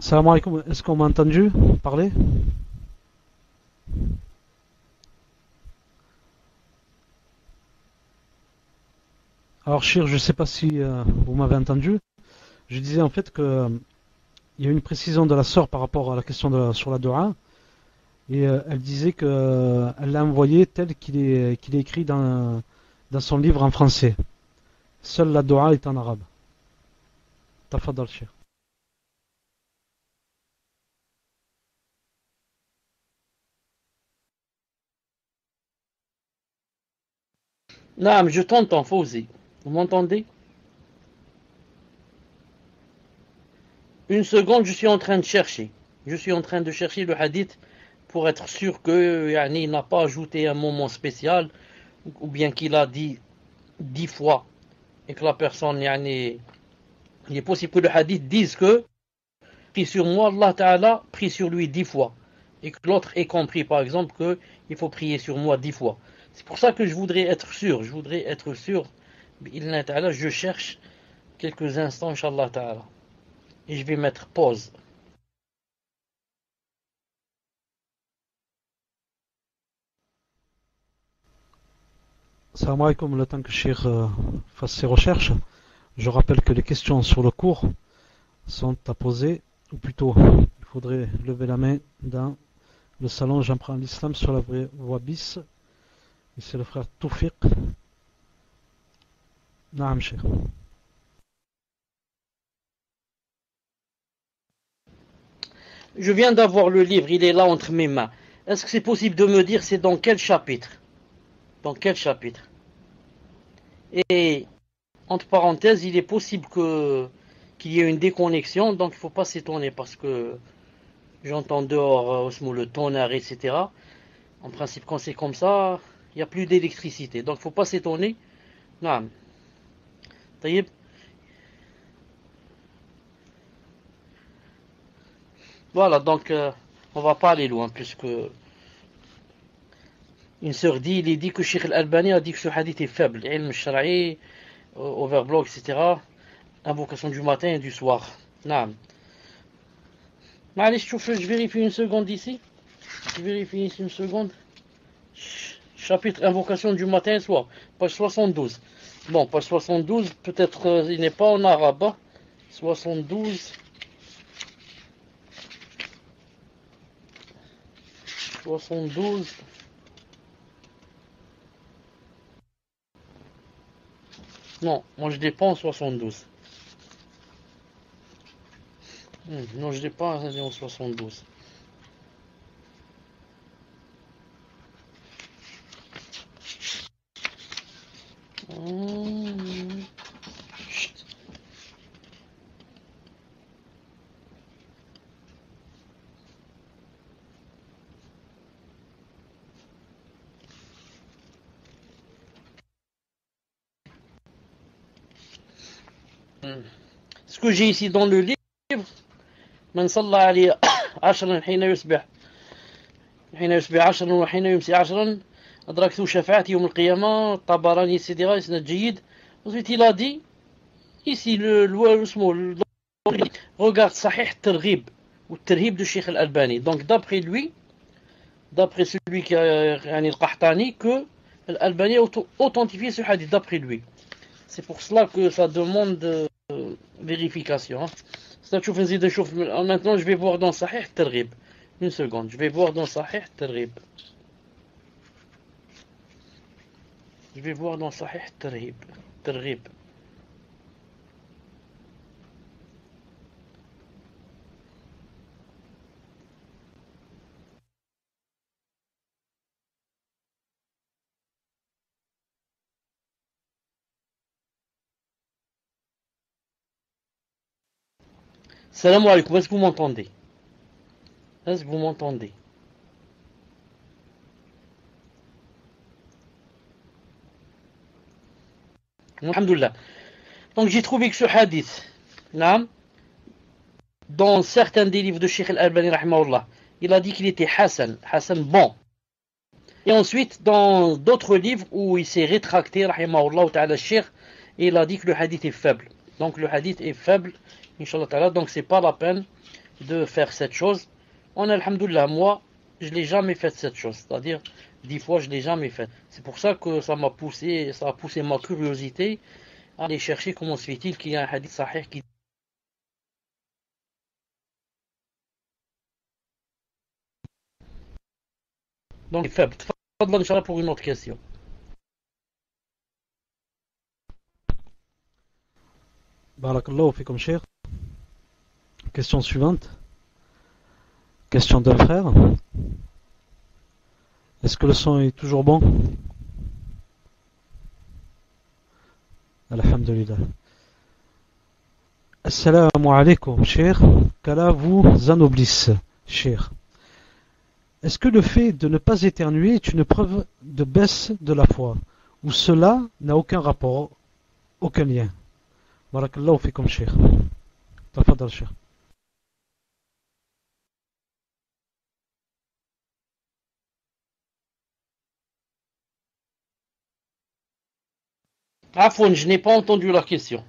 Salam alaikum, est-ce qu'on m'a entendu parler? Alors, Chir, je ne sais pas si vous m'avez entendu. Je disais en fait que il y a une précision de la sœur par rapport à la question sur la dua. Et elle disait qu'elle l'a envoyé tel qu'il est écrit dans son livre en français. Seule la dua est en arabe. Tafadal, Chir. Naam, je t'entends, Fawzi. Vous m'entendez? Une seconde, je suis en train de chercher. Je suis en train de chercher le hadith pour être sûr que il n'a pas ajouté un moment spécial ou bien qu'il a dit 10 fois et que la personne, il est possible que le hadith dise que prie sur moi, Allah Ta'ala prie sur lui 10 fois et que l'autre ait compris par exemple qu'il faut prier sur moi 10 fois. C'est pour ça que je voudrais être sûr, je cherche quelques instants, Inch'Allah Ta'ala. Et je vais mettre pause. Salam alaikum, le temps que Cheikh fasse ses recherches. Je rappelle que les questions sur le cours sont à poser, ou plutôt, il faudrait lever la main dans le salon J'apprends l'islam sur la voie bis. Et c'est le frère Toufiq. Naam, Cheikh. Je viens d'avoir le livre, il est là entre mes mains. Est-ce que c'est possible de me dire c'est dans quel chapitre? Dans quel chapitre? Et entre parenthèses, il est possible qu'il y ait une déconnexion, donc il ne faut pas s'étonner parce que j'entends dehors le tonnerre, etc. En principe, quand c'est comme ça, il n'y a plus d'électricité, donc il ne faut pas s'étonner. Non. Taïeb. Voilà, donc on va pas aller loin, puisque une sœur dit, il dit que Cheikh Al-Albani a dit que ce hadith est faible. Ilm al-Shara'i, overblog, etc. Invocation du matin et du soir. Naam. Allez, je vérifie une seconde ici. Je vérifie ici une seconde. Chapitre invocation du matin et soir. Page 72. Bon, pas 72, peut-être il n'est pas en arabe. Hein. 72. 72. Non, moi je l'ai pas en 72. Non, je l'ai pas en 72. Chut. Ce que j'ai ici dans le livre, من صلى عليه 10 حين يصبح 10 وحين يمسي 10 أدركت شفاعتي يوم القيامة طبراني etc. إسناد جيد. Ensuite il a dit ici regarde Sahih Targhib ou Tarhib de Sheikh Al-Albani. Donc d'après lui, d'après celui qui a Al-Qahtani, que Al-Albani a authentifié ce hadith d'après lui. C'est pour cela que ça demande vérification. Hein. Maintenant je vais voir dans Sahih Targhib. Une seconde, je vais voir dans Sahih Targhib. Je vais voir dans Sahih Targhib. Targhib. Salam alaikum, est-ce que vous m'entendez? Est-ce que vous m'entendez? Alhamdulillah. Donc j'ai trouvé que ce hadith, dans certains des livres de Sheikh Al-Albani, il a dit qu'il était Hassan, Hassan bon. Et ensuite, dans d'autres livres où il s'est rétracté, rahimahullah ta'ala, Sheikh, et il a dit que le hadith est faible. Donc le hadith est faible, Inch'Allah ta'ala, donc c'est pas la peine de faire cette chose. On a, alhamdoulilah, moi, je l'ai jamais fait cette chose. C'est-à-dire, 10 fois, je l'ai jamais fait. C'est pour ça que ça a poussé ma curiosité à aller chercher comment se fait-il qu'il y a un hadith sahih qui... Donc, c'est faible. Tfadla, Inch'Allah, pour une autre question. Barakallahu fikum, cher. Question suivante. Question d'un frère. Est-ce que le son est toujours bon? Alhamdulillah. Assalamu alaikum, cher. Qu'Allah vous ennoblisse, cher. Est-ce que le fait de ne pas éternuer est une preuve de baisse de la foi? Ou cela n'a aucun rapport, aucun lien? Barakallahu fikum, cher. Tafadal, cher. Afoun, je n'ai pas entendu la question.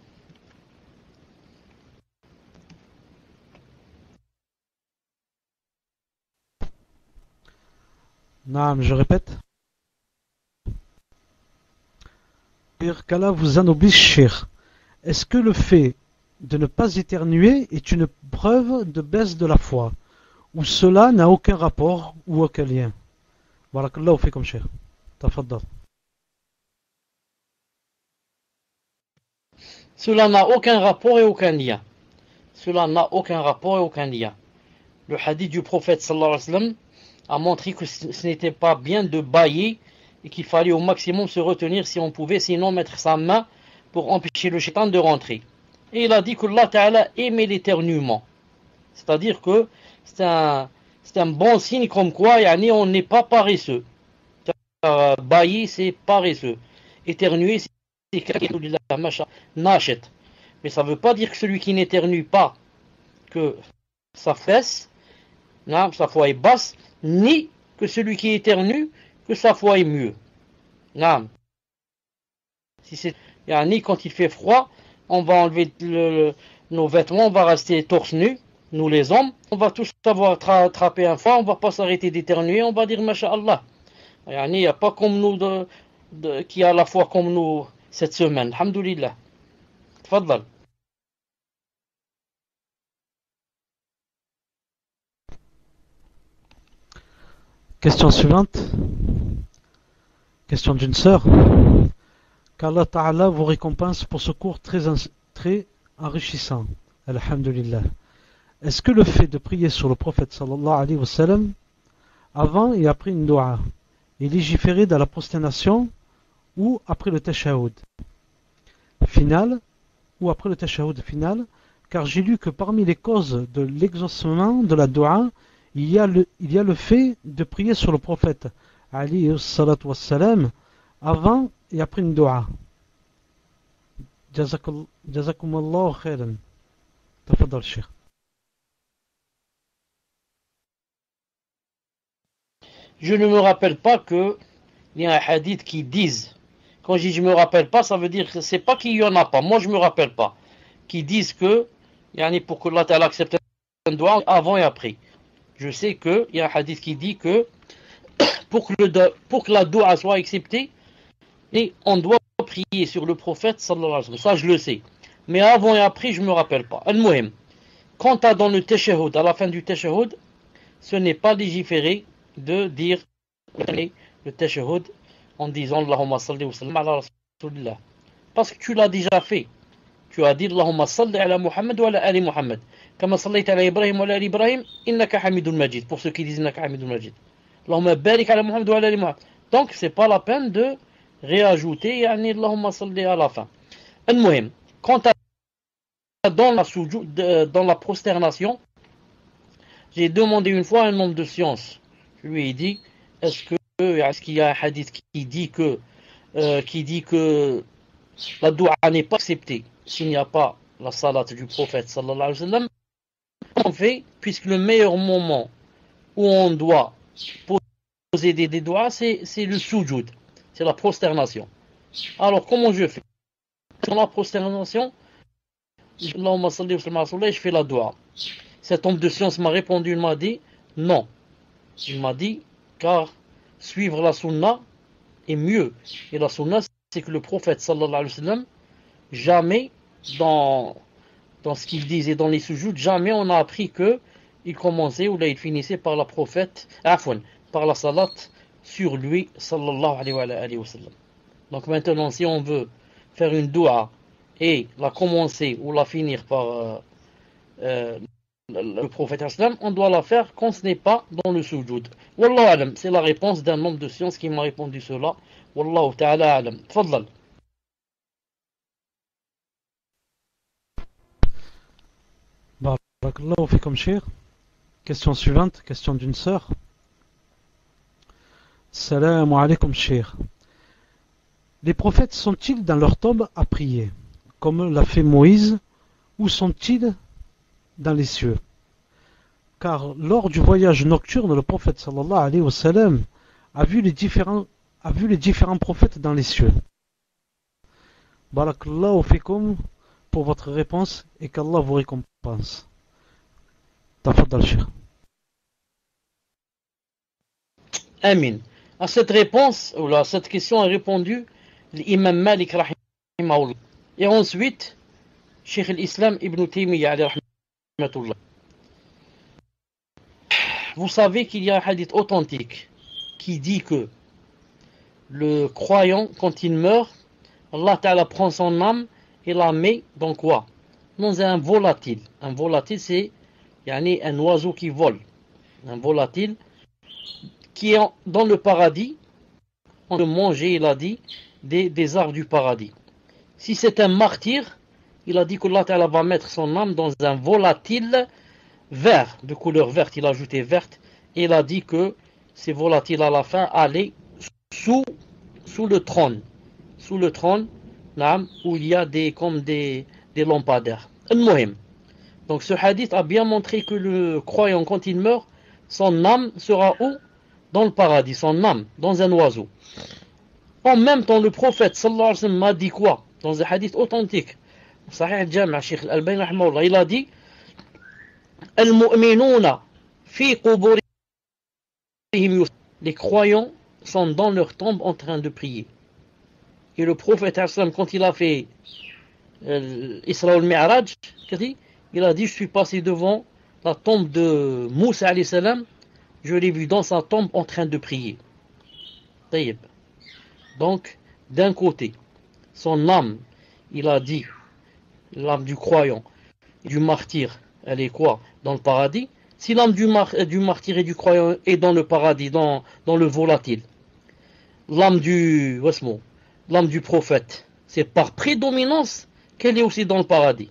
Naam, je répète. Qu'Allah vous ennoblisse, cher. Est-ce que le fait de ne pas éternuer est une preuve de baisse de la foi? Ou cela n'a aucun rapport ou aucun lien? Barakallahu fikum, cher. Tafaddal. Cela n'a aucun rapport et aucun lien. Cela n'a aucun rapport et aucun lien. Le hadith du prophète sallallahu alayhi wa sallam a montré que ce n'était pas bien de bâiller et qu'il fallait au maximum se retenir si on pouvait, sinon mettre sa main pour empêcher le shaitan de rentrer. Et il a dit que Allah Ta'ala aimait l'éternuement. C'est-à-dire que c'est un bon signe comme quoi on n'est pas paresseux. Bâiller, c'est paresseux. Éternuer, c'est nachet. Mais ça ne veut pas dire que celui qui n'éternue pas, que sa fesse, sa foi est basse, ni que celui qui éternue, que sa foi est mieux. Si c'est, ni quand il fait froid, on va enlever nos vêtements, on va rester torse nu, nous les hommes, on va tous avoir attrapé un froid, on va pas s'arrêter d'éternuer, on va dire Masha'Allah. Il n'y a pas comme nous qui a la foi comme nous. cette semaine. Alhamdulillah. Tfaddal. Question suivante. Question d'une sœur. Qu'Allah Ta'ala vous récompense pour ce cours très enrichissant. Alhamdulillah. Est-ce que le fait de prier sur le prophète sallallahu alayhi wa sallam avant et après une dua est légiféré dans la prosternation ou après le tashahhud final ou après le tashahhud final, car j'ai lu que parmi les causes de l'exaucement de la dua, il y a le fait de prier sur le prophète alayhi salatu wassalam avant et après une dua. Jazakumullahu khairan. Tafadal Cheikh. Je ne me rappelle pas qu'il y a un hadith qui dise. Quand je dis je me rappelle pas, ça veut dire que c'est pas qu'il y en a pas. Moi je me rappelle pas. Qui disent que, pour que Allah Ta'ala accepte un doigt avant et après. Je sais qu'il y a un hadith qui dit que pour que la doua soit acceptée, et on doit prier sur le prophète sallallahu alayhi wa sallam. Ça je le sais. Mais avant et après, je me rappelle pas. Al-Muhim. Quant à dans le tashahhud, à la fin du tashahhud, ce n'est pas légiféré de dire le tashahhud en disant Allahumma salli wa sallam ala rasulillah. Parce que tu l'as déjà fait. Tu as dit Allahumma salli ala Muhammad wa ala ali Muhammad. Kama sallayta ala Ibrahim wa ala ali Ibrahim, innaka hamidun majid. Pour ceux qui disent innaka hamidun majid. Allahumma barik ala Muhammad wa ala ali Muhammad. Donc c'est pas la peine de réajouter Allahumma salli à la fin. Al-Muhim. Quant à dans la prosternation, j'ai demandé une fois un homme de science. Je lui ai dit, est-ce qu'il y a un hadith qui dit que la doua n'est pas acceptée s'il n'y a pas la salat du prophète sallallahu alayhi wa sallam? En fait, puisque le meilleur moment où on doit poser des doigts, c'est le sujoud, c'est la prosternation. Alors comment je fais? Dans la prosternation, Allahumma salli wa sallam ala rasulillah, je fais la doua. Cet homme de science m'a répondu, il m'a dit non. Il m'a dit car suivre la sunna est mieux. Et la sunna, c'est que le prophète sallallahu alayhi wa sallam, jamais dans ce qu'il disait dans les sujouds, jamais on a appris que il commençait ou là il finissait par la prophète, par la salat sur lui sallallahu alayhi wa sallam. Donc maintenant, si on veut faire une doua et la commencer ou la finir par le prophète sallam, on doit la faire quand ce n'est pas dans le sujoud. Wallahu alam, c'est la réponse d'un homme de science qui m'a répondu cela. Wallahu ta'ala alam. Tfaddal. Barakallahu fikum Cheikh. Question suivante, question d'une sœur. Salam alaykum Cheikh. Les prophètes sont-ils dans leur tombe à prier, comme l'a fait Moïse, ou sont-ils dans les cieux? Car lors du voyage nocturne, le prophète sallallahu alayhi wa sallam a vu les différents prophètes dans les cieux. Barakallahu fikum pour votre réponse et qu'Allah vous récompense. Tafaddal Cheikh. Amin. À cette réponse, ou à cette question a répondu l'imam Malik rahimahullah. Et ensuite, Cheikh l'Islam Ibn Taymiyyah alayhi rahmatullah. Vous savez qu'il y a un hadith authentique qui dit que le croyant, quand il meurt, Allah Ta'ala prend son âme et la met dans quoi? Dans un volatile. Un volatile, c'est un oiseau qui vole. Un volatile qui est dans le paradis, on peut manger, il a dit, des arbres du paradis. Si c'est un martyr, il a dit qu'Allah Ta'ala va mettre son âme dans un volatile vert, de couleur verte, il a ajouté verte, et il a dit que ces volatiles à la fin allaient sous le trône, où il y a des lampadaires. Al-Muhim. Donc ce hadith a bien montré que le croyant, quand il meurt, son âme sera où? Dans le paradis, son âme, dans un oiseau. En même temps, le prophète sallallahu alayhi wa sallam m'a dit quoi? Dans un hadith authentique, Sahih al-Jami' Cheikh al-Albani rahimahullah, il a dit Al-mu'minuna fi quburihim, les croyants sont dans leur tombe en train de prier. Et le prophète, quand il a fait Isra al-Mi'raj, il a dit, je suis passé devant la tombe de Moussa alayhi salam, je l'ai vu dans sa tombe en train de prier. Taïb. Donc, d'un côté, son âme, il a dit, l'âme du croyant, du martyr, elle est quoi? Dans le paradis. Si l'âme du martyr et du croyant est dans le paradis, dans le volatile, l'âme du prophète, c'est par prédominance qu'elle est aussi dans le paradis.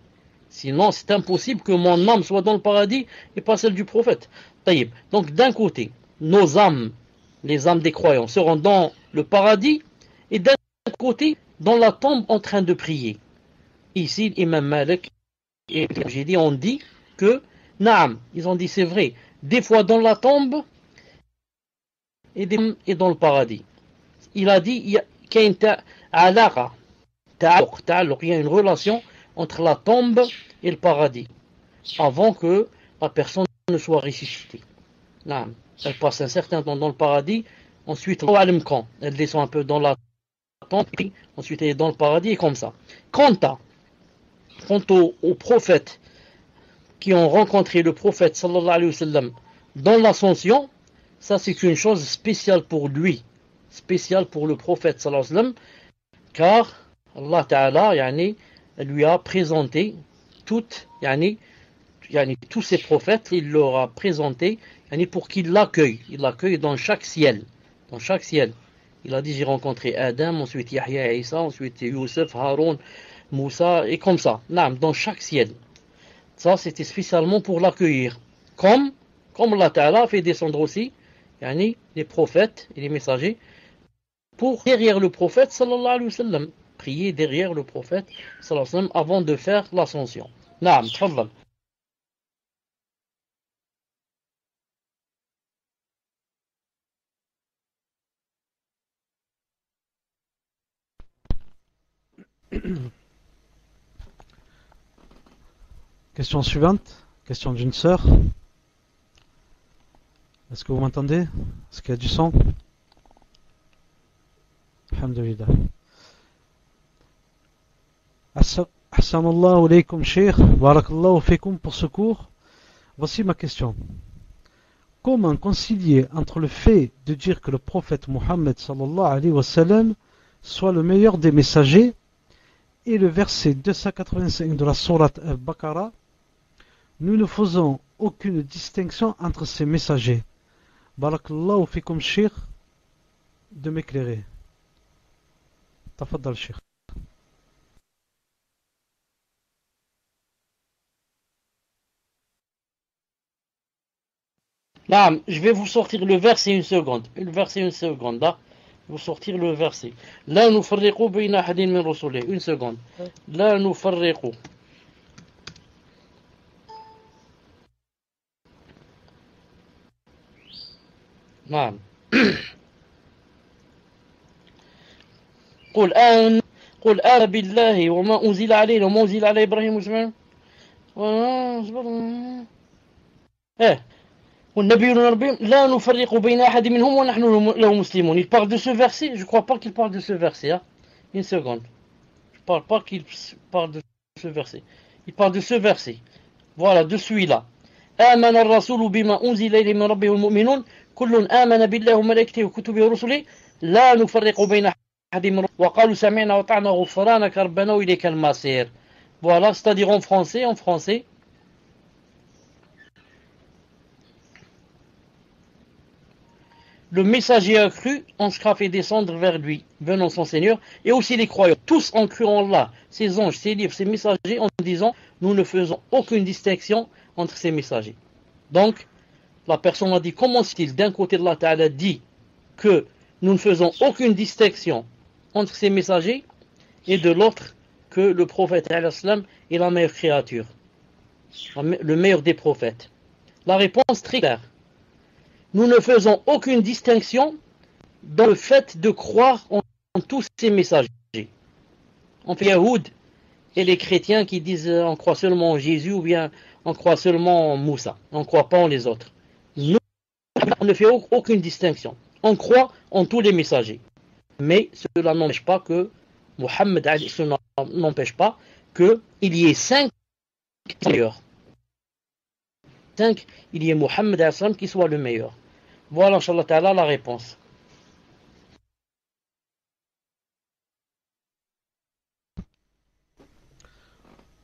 Sinon, c'est impossible que mon âme soit dans le paradis et pas celle du prophète. Taïb. Donc, d'un côté, nos âmes, les âmes des croyants, seront dans le paradis, et d'un côté, dans la tombe en train de prier. Ici, l'imam Malik, et j'ai dit, on dit que, naam, ils ont dit, c'est vrai, des fois dans la tombe, et dans le paradis. Il a dit, il y a une relation entre la tombe et le paradis, avant que la personne ne soit ressuscitée. Naam. Elle passe un certain temps dans le paradis, ensuite, elle descend un peu dans la tombe, ensuite elle est dans le paradis, et comme ça. Quant aux prophètes qui ont rencontré le prophète sallallahu alayhi wa sallam dans l'ascension, ça c'est une chose spéciale pour lui, spéciale pour le prophète sallallahu alayhi wa sallam, car Allah Ta'ala lui a présenté tous ces prophètes, il leur a présenté pour qu'il l'accueille. Il l'accueille dans chaque ciel. Dans chaque ciel. Il a dit, j'ai rencontré Adam, ensuite Yahya et Isa, ensuite Youssef, Haroun, Moussa, et comme ça. Dans chaque ciel. Ça, c'était spécialement pour l'accueillir. Comme Allah Ta'ala fait descendre aussi les prophètes et les messagers pour derrière le prophète sallallahu alayhi wa sallam. Prier derrière le prophète sallallahu alayhi wa sallam avant de faire l'ascension. Naam, tfaddal. Question suivante, question d'une sœur. Est-ce que vous m'entendez? Est-ce qu'il y a du son? Alhamdulillah. Assalamu alaykum, Cheikh. Barakallahu fikum pour ce cours. Voici ma question. Comment concilier entre le fait de dire que le prophète Mohammed sallallahu alayhi wa sallam soit le meilleur des messagers et le verset 285 de la sourate Al-Baqarah, nous ne faisons aucune distinction entre ces messagers. Barakallahu fikum, Cheikh, de m'éclairer. Tafaddal, Cheikh. Naam, je vais vous sortir le verset une seconde. Là. Vous sortir le verset. La nufarriqu bayna ahadin min rusulih. Une seconde. La nufarriqu. نعم قل آمن بالله وما أنزل علينا وما أنزل على إبراهيم وإسماعيل والنبي لا نفرق بين أحد منهم ونحن له مسلمون. Il parle de ce verset? Je crois pas qu'il parle de ce verset. Hein? Une seconde. Je parle pas qu'il parle de ce verset. Il parle de ce verset. Voilà, de celui-là. آمن الرسول بما أنزل إليه من ربه والمؤمنون كل آمن بالله وملائكته وكتبه ورسله لا نفرق بين أحد منهم وقالوا سمعنا وأطعنا غفرانك ربنا وإليك المصير. Voilà, c'est-à-dire en français. Le messager a cru, on sera fait descendre vers lui, venant son Seigneur, et aussi les croyants. Tous ont cru en Allah, ses anges, ses livres, ses messagers, en disant, nous ne faisons aucune distinction entre ces messagers. Donc, la personne a dit, comment est-il d'un côté Allah Ta'ala dit que nous ne faisons aucune distinction entre ces messagers, et de l'autre que le prophète est la meilleure créature, le meilleur des prophètes. La réponse très claire. Nous ne faisons aucune distinction dans le fait de croire en tous ces messagers. On fait Yahoud et les chrétiens qui disent on croit seulement en Jésus ou bien on croit seulement en Moussa. On ne croit pas en les autres. Nous, on ne fait aucune distinction. On croit en tous les messagers. Mais cela n'empêche pas que Mohammed n'empêche pas qu'il y ait 5 meilleurs. 5, il y ait Mohammed qui soit le meilleur. Voilà, Inch'Allah Ta'ala, la réponse.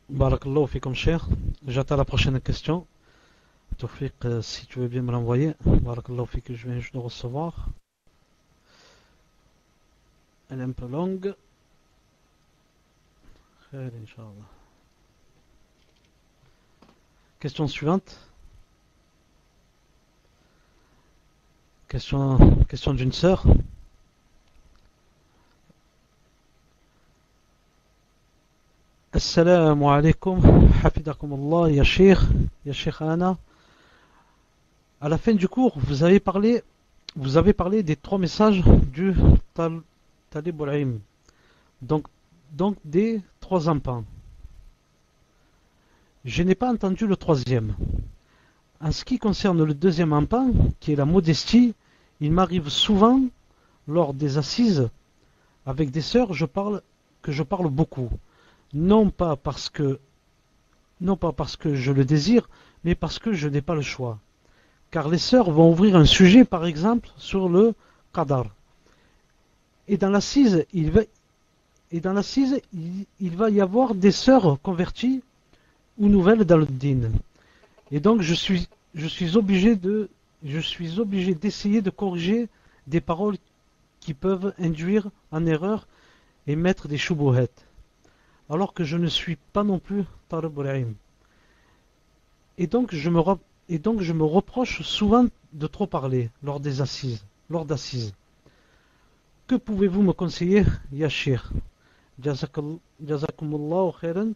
Barakallahu fikum, cher. J'attends la prochaine question. Tawfiq, si tu veux bien me l'envoyer. Barakallahu fikum, je viens juste de recevoir. Elle est un peu longue. Khair, Inch'Allah. Question suivante. Question d'une sœur. Assalamu alaikum, hafidakumullah, ya Sheikh Ana. À la fin du cours, vous avez parlé des 3 messages du Talib al-Ilm. Donc des 3 empans. Je n'ai pas entendu le 3e. En ce qui concerne le 2e empan, qui est la modestie, il m'arrive souvent, lors des assises, avec des sœurs, que je parle beaucoup. Non pas parce que je le désire, mais parce que je n'ai pas le choix. Car les sœurs vont ouvrir un sujet, par exemple, sur le qadar. Et dans l'assise, il va y avoir des sœurs converties ou nouvelles dans le din. Et donc je suis obligé d'essayer de corriger des paroles qui peuvent induire en erreur et mettre des shubuhat. Alors que je ne suis pas non plus Talib al-Ilm. Et donc je me reproche souvent de trop parler lors d'assises. Que pouvez-vous me conseiller, ya Sheikh? Jazakumullahu khairan.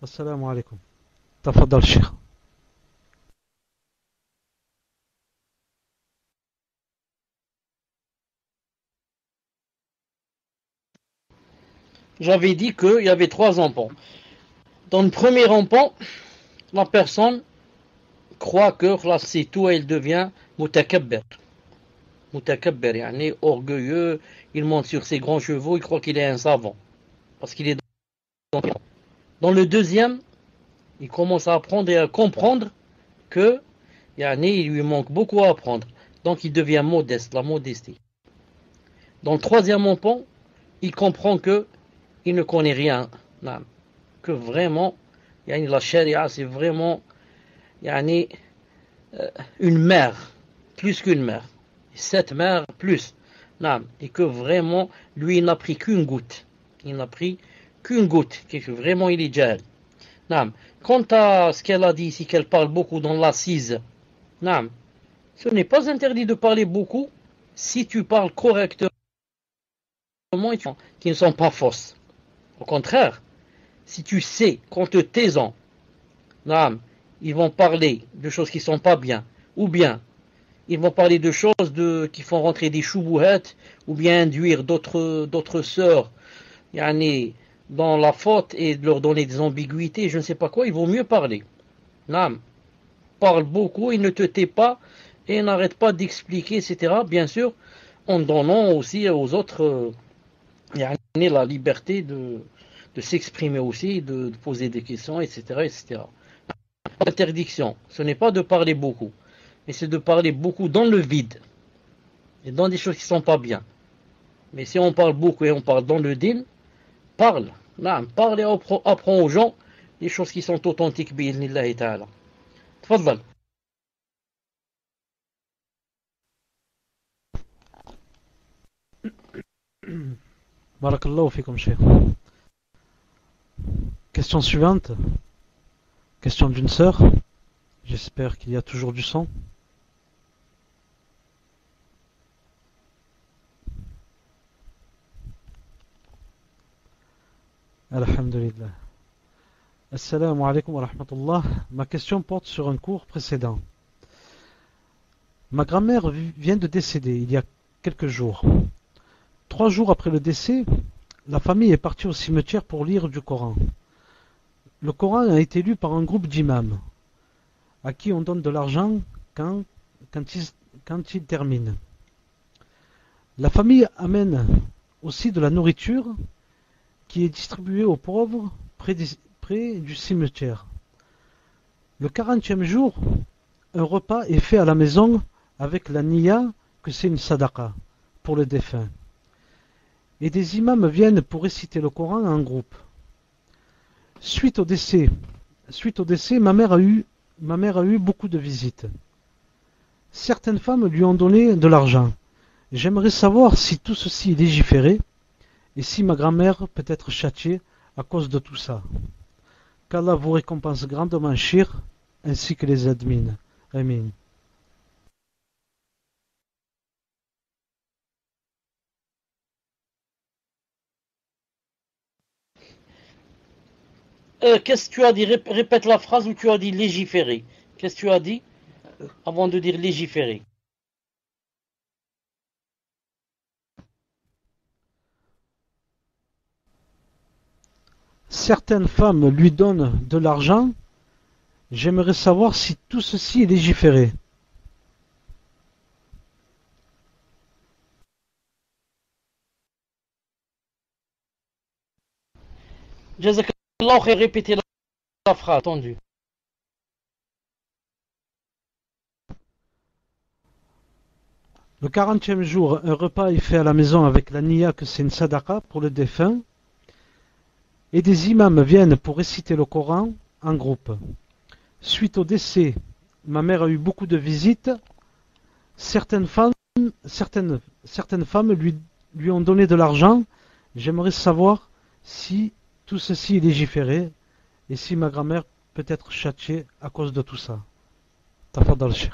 Assalamu alaikum. Tafaddal, Sheikh. J'avais dit qu'il y avait 3 empans. Dans le premier empan, la personne croit que là c'est tout et elle devient mutakabbir. Mutakabbir, yani orgueilleux, il monte sur ses grands chevaux, il croit qu'il est un savant. Parce qu'il est dans le deuxième, il commence à apprendre et à comprendre que yani, il lui manque beaucoup à apprendre. Donc il devient modeste, la modestie. Dans le troisième empan, il comprend que il ne connaît rien, que vraiment, yani la charia c'est vraiment yani, une mer, plus qu'une mer, 7 mers plus, et que vraiment, lui il n'a pris qu'une goutte, que vraiment il est jahil. Quant à ce qu'elle a dit ici, qu'elle parle beaucoup dans l'assise, ce n'est pas interdit de parler beaucoup si tu parles correctement et qui ne sont pas fausses. Au contraire, si tu sais qu'en te taisant, ils vont parler de choses qui ne sont pas bien, ou bien ils vont parler de choses qui font rentrer des shubuhat, ou bien induire d'autres sœurs dans la faute et de leur donner des ambiguïtés, je ne sais pas quoi, il vaut mieux parler. Parle beaucoup et ne te tais pas et n'arrête pas d'expliquer, etc. Bien sûr, en donnant aussi aux autres la liberté de s'exprimer aussi, de poser des questions, etc. L'interdiction, ce n'est pas de parler beaucoup, mais c'est de parler beaucoup dans le vide et dans des choses qui ne sont pas bien. Mais si on parle beaucoup et on parle dans le din, parle et apprends aux gens des choses qui sont authentiques, bi'idhnillahi ta'ala. Tfaddal. Barakallahu fikum, Cheikh. Question suivante. Question d'une sœur. J'espère qu'il y a toujours du son. Alhamdulillah. Assalamu alaikum wa rahmatullah. Ma question porte sur un cours précédent. Ma grand-mère vient de décéder il y a quelques jours. 3 jours après le décès, la famille est partie au cimetière pour lire du Coran. Le Coran a été lu par un groupe d'imams, à qui on donne de l'argent quand ils terminent. La famille amène aussi de la nourriture qui est distribué aux pauvres près du cimetière. Le 40e jour, un repas est fait à la maison avec la niya que c'est une sadaqa pour le défunt. Et des imams viennent pour réciter le Coran en groupe. Suite au décès, ma mère a eu beaucoup de visites. Certaines femmes lui ont donné de l'argent. J'aimerais savoir si tout ceci est légiféré et si ma grand-mère peut être châtiée à cause de tout ça. Qu'Allah vous récompense grandement, Shir, ainsi que les admins. Amin. Qu'est-ce que tu as dit? Répète la phrase où tu as dit légiférer. Qu'est-ce que tu as dit avant de dire légiférer? Certaines femmes lui donnent de l'argent. J'aimerais savoir si tout ceci est légiféré. Jazakallah khair, répétez la phrase, attendu. Le 40e jour, un repas est fait à la maison avec la niya que c'est une sadaqa pour le défunt. Et des imams viennent pour réciter le Coran en groupe. Suite au décès, ma mère a eu beaucoup de visites. Certaines femmes lui ont donné de l'argent. J'aimerais savoir si tout ceci est légiféré et si ma grand-mère peut être châtiée à cause de tout ça. Tafadal Cheikh.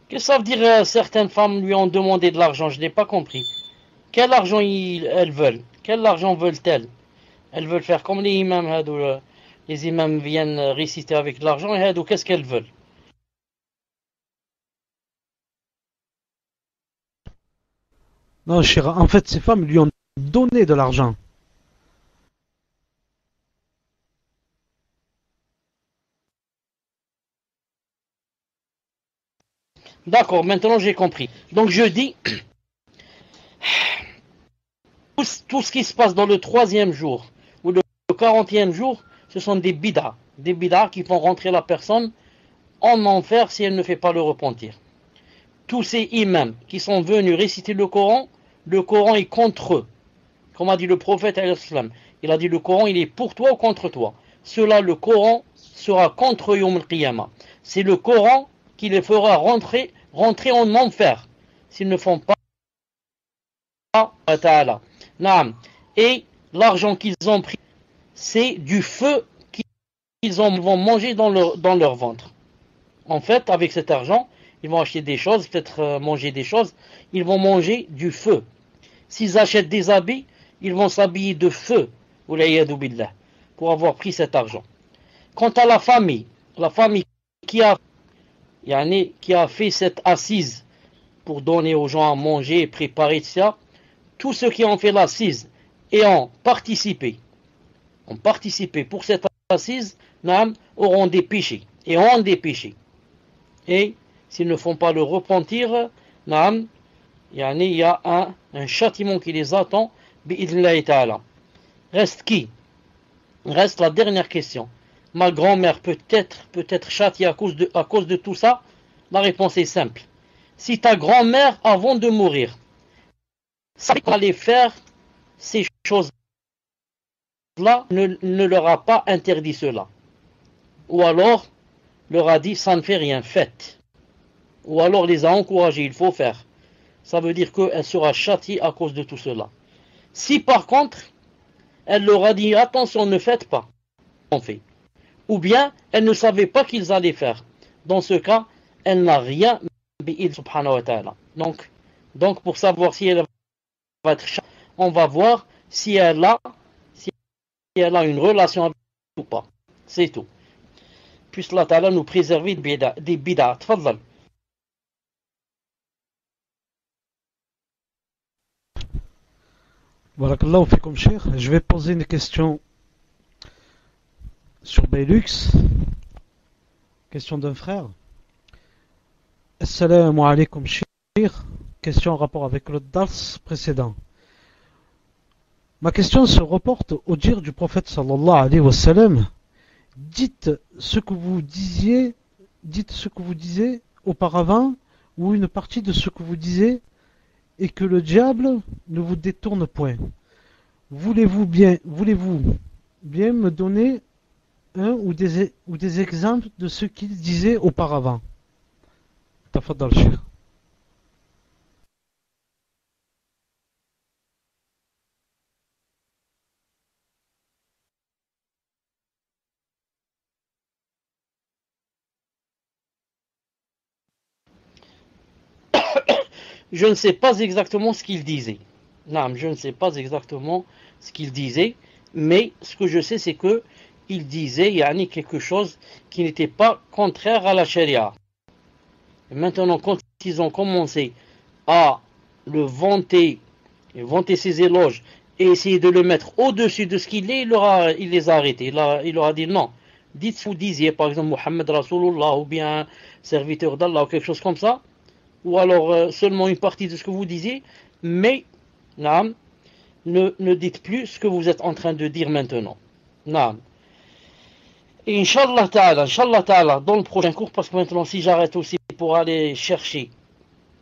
Qu'est-ce que ça veut dire certaines femmes lui ont demandé de l'argent? Je n'ai pas compris. Quel argent elles veulent? Quel argent veulent-elles? Elles veulent faire comme les imams. Les imams viennent réciter avec de l'argent. Et qu'est-ce qu'elles veulent? Non, Cheikh, en fait, ces femmes lui ont donné de l'argent. D'accord, maintenant j'ai compris. Donc je dis, tout ce qui se passe dans le 3e jour ou le 40e jour, ce sont des bid'ah. Des bid'ah qui font rentrer la personne en enfer si elle ne fait pas le repentir. Tous ces imams qui sont venus réciter le Coran est contre eux. Comme a dit le prophète, il a dit le Coran, il est pour toi ou contre toi. Cela, le Coran sera contre Yawm al-Qiyamah. C'est le Coran qui les fera rentrer en enfer s'ils ne font pas ta'ala. Et l'argent qu'ils ont pris, c'est du feu qu'ils vont manger dans leur ventre. En fait, avec cet argent, ils vont acheter des choses, peut-être manger des choses, ils vont manger du feu. S'ils achètent des habits, ils vont s'habiller de feu, pour avoir pris cet argent. Quant à la famille qui a fait cette assise pour donner aux gens à manger et préparer ça, tous ceux qui ont fait l'assise et ont participé pour cette assise, auront des péchés et ont des péchés. Et s'ils ne font pas le repentir, il y a un châtiment qui les attend, bi'idhnillahi ta'ala. Reste la dernière question. Ma grand-mère peut être châtiée à cause de tout ça? La réponse est simple. Si ta grand-mère, avant de mourir, savait qu'elle allait faire ces choses-là, ne leur a pas interdit cela. Ou alors, leur a dit, ça ne fait rien, faites. Ou alors les a encouragés, il faut faire. Ça veut dire qu'elle sera châtiée à cause de tout cela. Si par contre, elle leur a dit, attention, ne faites pas, on fait. Ou bien, elle ne savait pas qu'ils allaient faire. Dans ce cas, elle n'a rien, subhanahu wa ta'ala. Donc, pour savoir si elle va être châtiée, on va voir si elle a une relation avec ou pas. C'est tout. Puisse Allah ta'ala nous préserver des bid'ah. Tfadlal. Barakallahu fikum, Cheikh. Je vais poser une question sur Belux. Question d'un frère. Assalamu alaikum, Cheikh. Question en rapport avec le dars précédent. Ma question se reporte au dire du prophète sallallahu alayhi wa sallam. Dites ce que vous disiez auparavant, ou une partie de ce que vous disiez, et que le diable ne vous détourne point. Voulez-vous bien me donner un ou des exemples de ce qu'il disait auparavant? Tafaddal, Cheikh. Je ne sais pas exactement ce qu'il disait. Non, je ne sais pas exactement ce qu'il disait, mais ce que je sais, c'est que il disait yani, quelque chose qui n'était pas contraire à la charia. Et maintenant, quand ils ont commencé à le vanter, et vanter ses éloges, et essayer de le mettre au-dessus de ce qu'il est, il les a arrêtés. Il leur a dit non. Dites ce que vous disiez, par exemple, Mohammed Rasulullah, ou bien serviteur d'Allah, ou quelque chose comme ça, ou alors seulement une partie de ce que vous disiez, mais naam, ne dites plus ce que vous êtes en train de dire maintenant. Naam. Et Inch'Allah Ta'ala, dans le prochain cours, parce que maintenant si j'arrête aussi pour aller chercher,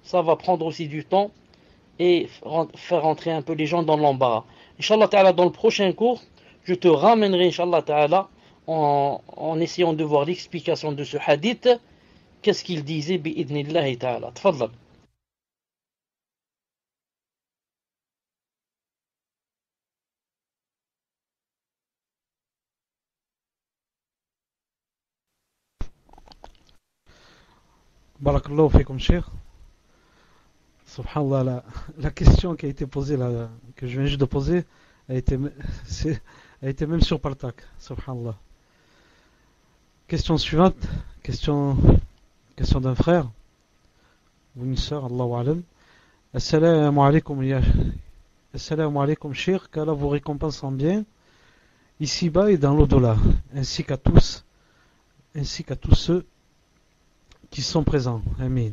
ça va prendre aussi du temps et faire rentrer un peu les gens dans l'embarras. Inch'Allah Ta'ala, dans le prochain cours, je te ramènerai Inch'Allah Ta'ala en essayant de voir l'explication de ce hadith. Qu'est-ce qu'il disait bi'idnillahi ta'ala. Tfaddal. Barakallahu fikum, Cheikh. Subhanallah, la question qui a été posée, là, que je viens juste de poser, a été, a été même sur Partak. Subhanallah. Question suivante, question d'un frère ou une sœur, Allahu alam. Assalamu alaikum, Assalamu alaikum, Cheikh, qu'Allah vous récompense en bien, ici-bas et dans l'au-delà, ainsi qu'à tous ceux qui sont présents. Amin.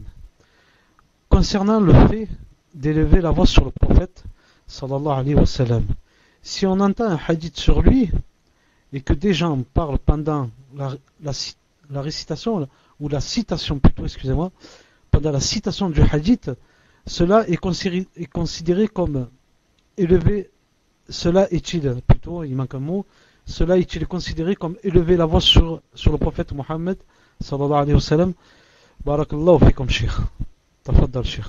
Concernant le fait d'élever la voix sur le prophète, sallallahu alayhi wa sallam, si on entend un hadith sur lui et que des gens parlent pendant la récitation, ou la citation plutôt, excusez-moi, pendant la citation du hadith, cela est considéré comme élevé, cela est-il, plutôt, il manque un mot, cela est-il considéré comme élever la voix sur le prophète Mohammed, sallallahu alayhi wa sallam. Barakallahu fikum, Cheikh. Tafaddal, Cheikh.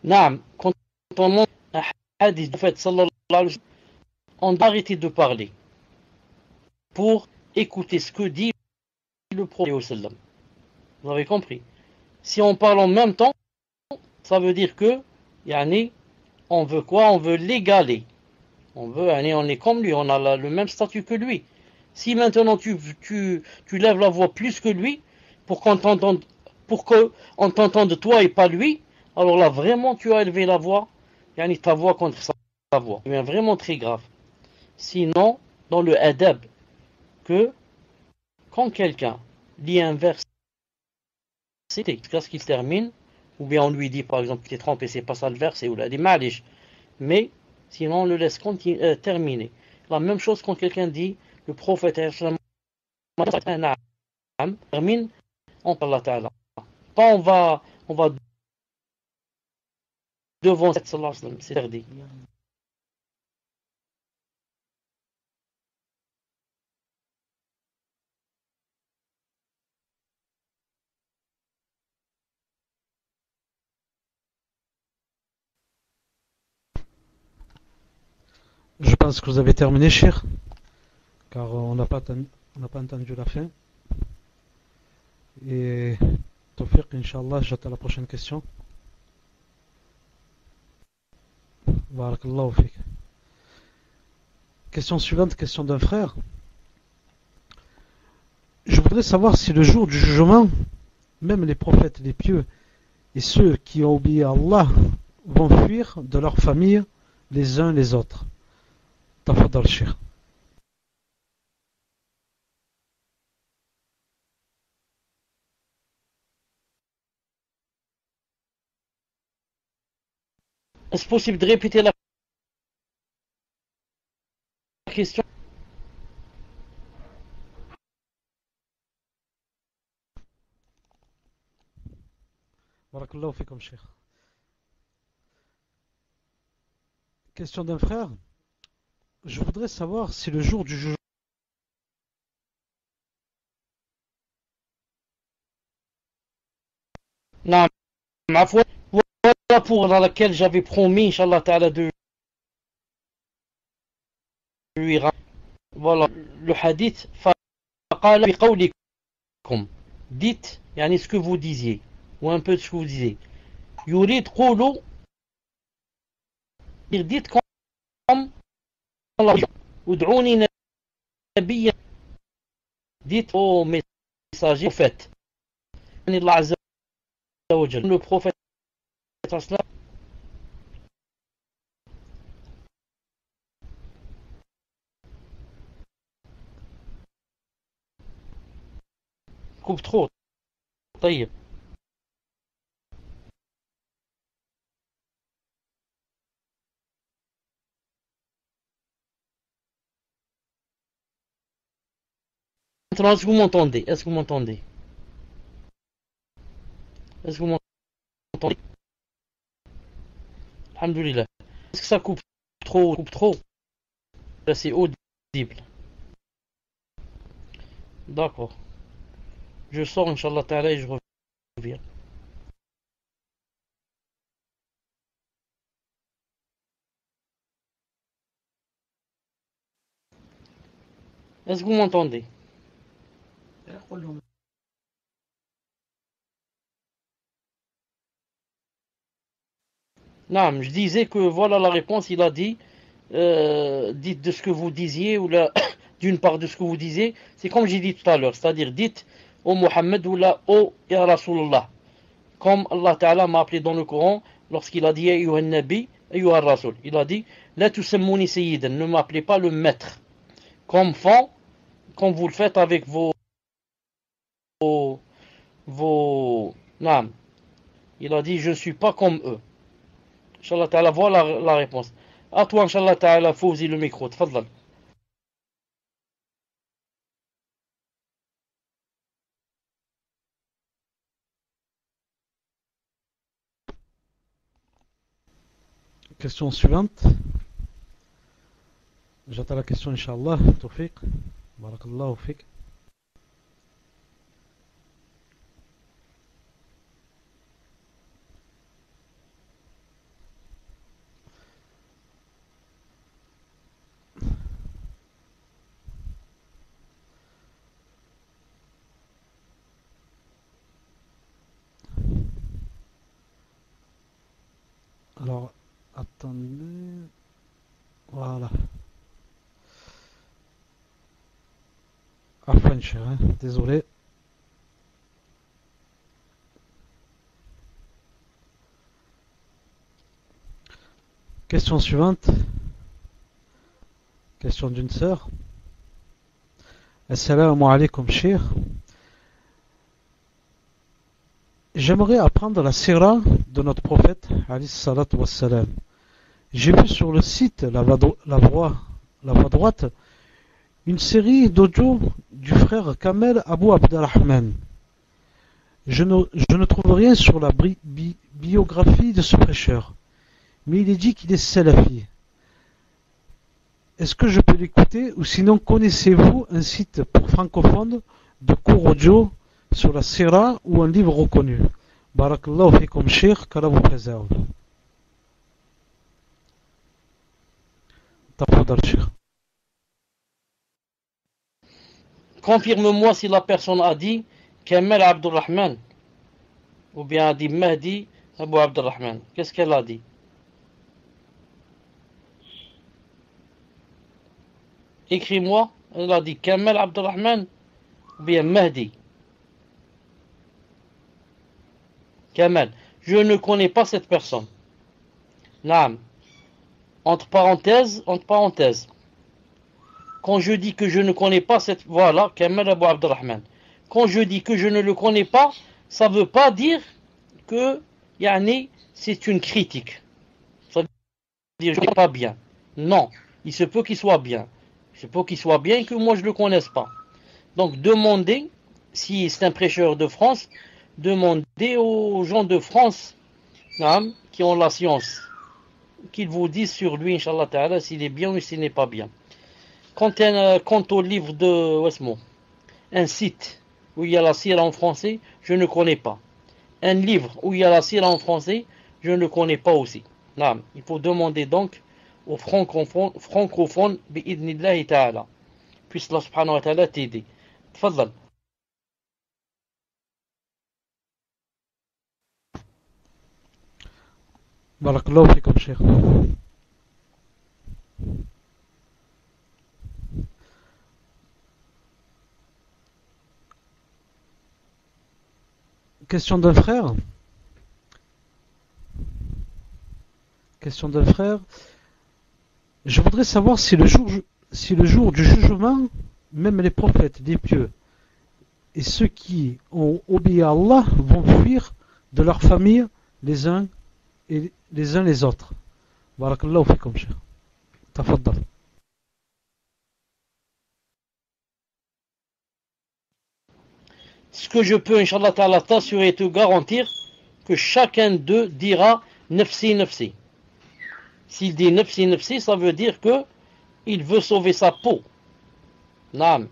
Naam, quand on montre un hadith du prophète sallallahu alayhi wa sallam, on doit arrêter de parler pour écouter ce que dit le prophète. Vous avez compris? Si on parle en même temps, ça veut dire que, yani, on veut quoi? On veut l'égaler. On est comme lui, on a le même statut que lui. Si maintenant tu lèves la voix plus que lui, pour qu'on t'entende toi et pas lui, alors là vraiment tu as élevé la voix, yani ta voix contre sa voix. C'est vraiment très grave. Sinon, dans le adab, que quand quelqu'un lit un verset jusqu'à ce qu'il termine, ou bien on lui dit par exemple que tu es trompé, c'est pas ça le verset, ou là dit malish, mais sinon on le laisse terminer. La même chose quand quelqu'un dit le prophète termine, on parle à Allah. Pas on va devant cette sallallahu alayhi wa sallam, c'est interdit. Je pense que vous avez terminé, Cheikh, car on n'a pas entendu la fin. Et Tawfiq, Inch'Allah, j'attends la prochaine question. Barakallahu fik. Question suivante, question d'un frère. voudrais savoir si le jour du jugement, même les prophètes, les pieux et ceux qui ont oublié Allah vont fuir de leur famille les uns les autres. Tafadal Cheikh. Est-ce possible de répéter la question? Barakallahu fikum, Cheikh. Question d'un frère. Je voudrais savoir si le jour du jugement. Non, ma foi, voilà pour dans laquelle j'avais promis, Inch'Allah Ta'ala, de lui rendre. Voilà, le hadith, فقال بقولكم. Dites, يعني ce que vous disiez, ou un peu de ce que vous disiez. يريد قولوا, dites comme Allah. ادعوني نبيا. Dites au messager, prophète. Allah Azza wa Jal. Le prophète, coupe trop. طيب. Maintenant, est-ce que vous m'entendez? Est-ce que vous m'entendez? Est-ce que vous m'entendez? Alhamdulillah. Est-ce que ça coupe trop? Coupe trop? Là, c'est audible. D'accord. Je sors, Inch'Allah Ta'ala, et je reviens. Est-ce que vous m'entendez? Non, je disais que voilà la réponse, il a dit, dites de ce que vous disiez, ou là, d'une part de ce que vous disiez, c'est comme j'ai dit tout à l'heure, c'est-à-dire dites au Mohammed ou là au Ya Rasulullah, comme Allah Ta'ala m'a appelé dans le Coran, lorsqu'il a dit Ayyuhan Nabi, Ayyuhan Rasul, il a dit, la tusammouni sayyidan, ne m'appelez pas le maître, comme font, comme vous le faites avec non, il a dit, je ne suis pas comme eux. Inch'Allah Ta'ala, voilà la réponse. À toi, Inch'Allah Ta'ala, Fawzi, le micro. Tfadlal. Question suivante. J'attends la question, Inch'Allah. Tawfiq. Barakallahu fik. Alors, attendez. Voilà. Afwan, cher, hein. Désolé. Question suivante. Question d'une sœur. Assalamu alaikum, cher. J'aimerais apprendre la sira de notre prophète, alayhi salatu wassalam. J'ai vu sur le site La Voix droite une série d'audios du frère Kamel Abou Abdelrahman. Je ne trouve rien sur la biographie de ce prêcheur, mais il est dit qu'il est salafi. Est-ce que je peux l'écouter ou sinon connaissez-vous un site pour francophones de cours audio sur la sira ou un livre reconnu? Barakallahu fikum Cheikh, qu'Allah vous préserve. Tafadal Cheikh. Confirme-moi si la personne a dit Kamel Abdurrahman ou bien a dit Mahdi Abou Abdurrahman. Qu'est-ce qu'elle a dit? Écris-moi. Elle a dit Kamel Abdurrahman ou bien Mahdi. Kamal, je ne connais pas cette personne. Naam. Entre parenthèses, quand je dis que je ne connais pas cette... Voilà, Kamal Abou Abdurrahman. Quand je dis que je ne le connais pas, ça ne veut pas dire que yani, c'est une critique. Ça veut dire que je ne pas bien. Non, il se peut qu'il soit bien. Il se peut qu'il soit bien et que moi je ne le connaisse pas. Donc demandez, si c'est un prêcheur de France, demandez aux gens de France qui ont la science, qu'ils vous disent sur lui, Inch'Allah Ta'ala, s'il est bien ou s'il n'est pas bien. Quant au livre de Westmore, un site où il y a la sira en français, je ne connais pas. Un livre où il y a la sira en français, je ne connais pas aussi. Il faut demander donc aux francophones, bi'idnillahi ta'ala. Puisse Allah subhanahu wa ta'ala t'aider. Tfadal. Barakallahu fikum, Cheikh. Question d'un frère. Question d'un frère. Je voudrais savoir si le jour du jugement, même les prophètes, les pieux, et ceux qui ont obéi à Allah vont fuir de leur famille les uns et les autres. Barakallahu fikum, Cheikh. Tafaddal. Ce que je peux, Inch'Allah Ta'ala, t'assurer et te garantir que chacun d'eux dira nafsi nafsi. S'il dit nafsi nafsi, ça veut dire que il veut sauver sa peau. Naam.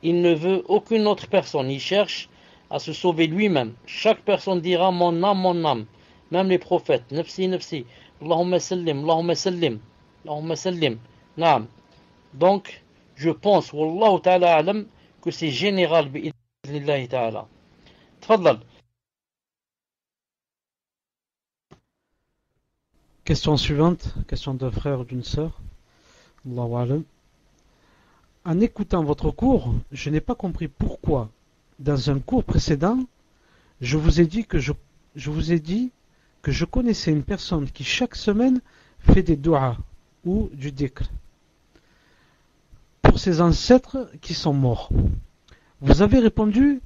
Il ne veut aucune autre personne. Il cherche à se sauver lui-même. Chaque personne dira mon âme, mon âme. Même les prophètes. Nafsi nafsi. Allahumma sallim, Allahumma sallim. Allahumma sallim. Naam. Donc, je pense, Wallahu Ta'ala alam, que c'est général bi'idnillahi ta'ala. Tfadlal. Question suivante, question d'un frère ou d'une sœur. Allahu alam. En écoutant votre cours, je n'ai pas compris pourquoi, dans un cours précédent, je vous ai dit que je connaissais une personne qui chaque semaine fait des du'as ou du dhikr pour ses ancêtres qui sont morts. Vous avez répondu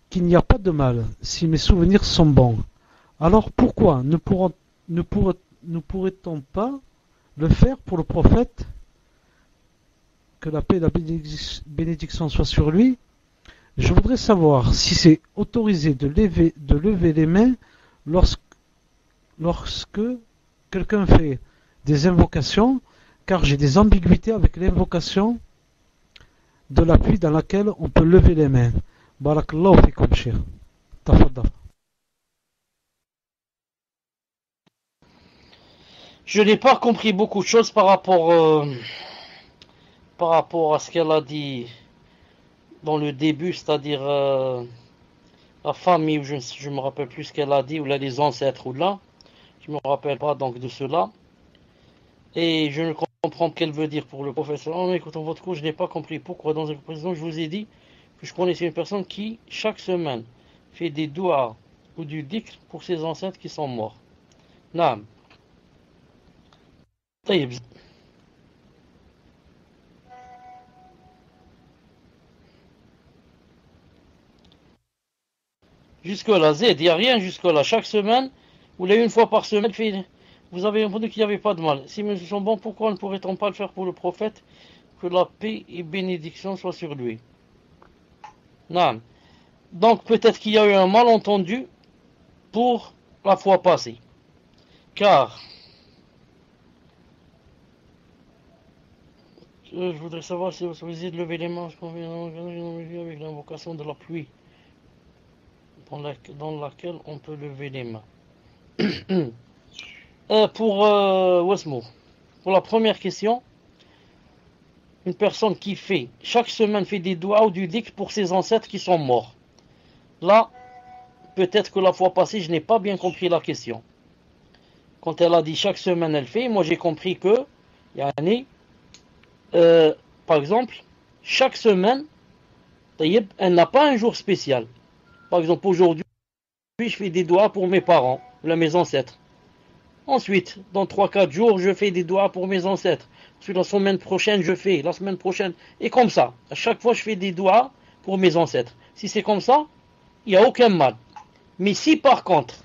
qu'il n'y a pas de mal si mes souvenirs sont bons. Alors pourquoi ne pourrait-on pas le faire pour le prophète, que la paix et la bénédiction soient sur lui? Je voudrais savoir si c'est autorisé de lever les mains lorsque quelqu'un fait des invocations, car j'ai des ambiguïtés avec l'invocation de la pluie dans laquelle on peut lever les mains. Barakallahu fikum, Cheikh. Tafaddal. Je n'ai pas compris beaucoup de choses par rapport à ce qu'elle a dit dans le début, c'est-à-dire la famille, ou je ne me rappelle plus ce qu'elle a dit, ou là les ancêtres, ou là, je ne me rappelle pas donc de cela, et je ne comprends pas ce qu'elle veut dire pour le professeur. En écoutant votre cours, je n'ai pas compris pourquoi dans une présentation, je vous ai dit que je connaissais une personne qui, chaque semaine, fait des doigts ou du dhikr pour ses ancêtres qui sont morts. Naam. طيب. Jusque-là, Z, il n'y a rien jusque-là. Chaque semaine, ou là, une fois par semaine, vous avez répondu qu'il n'y avait pas de mal. Si mes sont bons, pourquoi ne pourrait-on pas le faire pour le prophète? Que la paix et bénédiction soient sur lui. Non. Donc peut-être qu'il y a eu un malentendu pour la fois passée. Car, je voudrais savoir si vous autorisez de lever les mains avec l'invocation de la pluie, dans laquelle on peut lever les mains. Pour Westmore, pour la première question, une personne qui fait, chaque semaine fait des doigts ou du dhikr pour ses ancêtres qui sont morts. Là, peut-être que la fois passée, je n'ai pas bien compris la question. Quand elle a dit chaque semaine elle fait, moi j'ai compris que, par exemple, chaque semaine, Elle n'a pas un jour spécial. Par exemple, aujourd'hui, je fais des doigts pour mes parents, ou mes ancêtres. Ensuite, dans 3-4 jours, je fais des doigts pour mes ancêtres. Ensuite, la semaine prochaine, je fais. La semaine prochaine. Et comme ça. À chaque fois, je fais des doigts pour mes ancêtres. Si c'est comme ça, il n'y a aucun mal. Mais si par contre,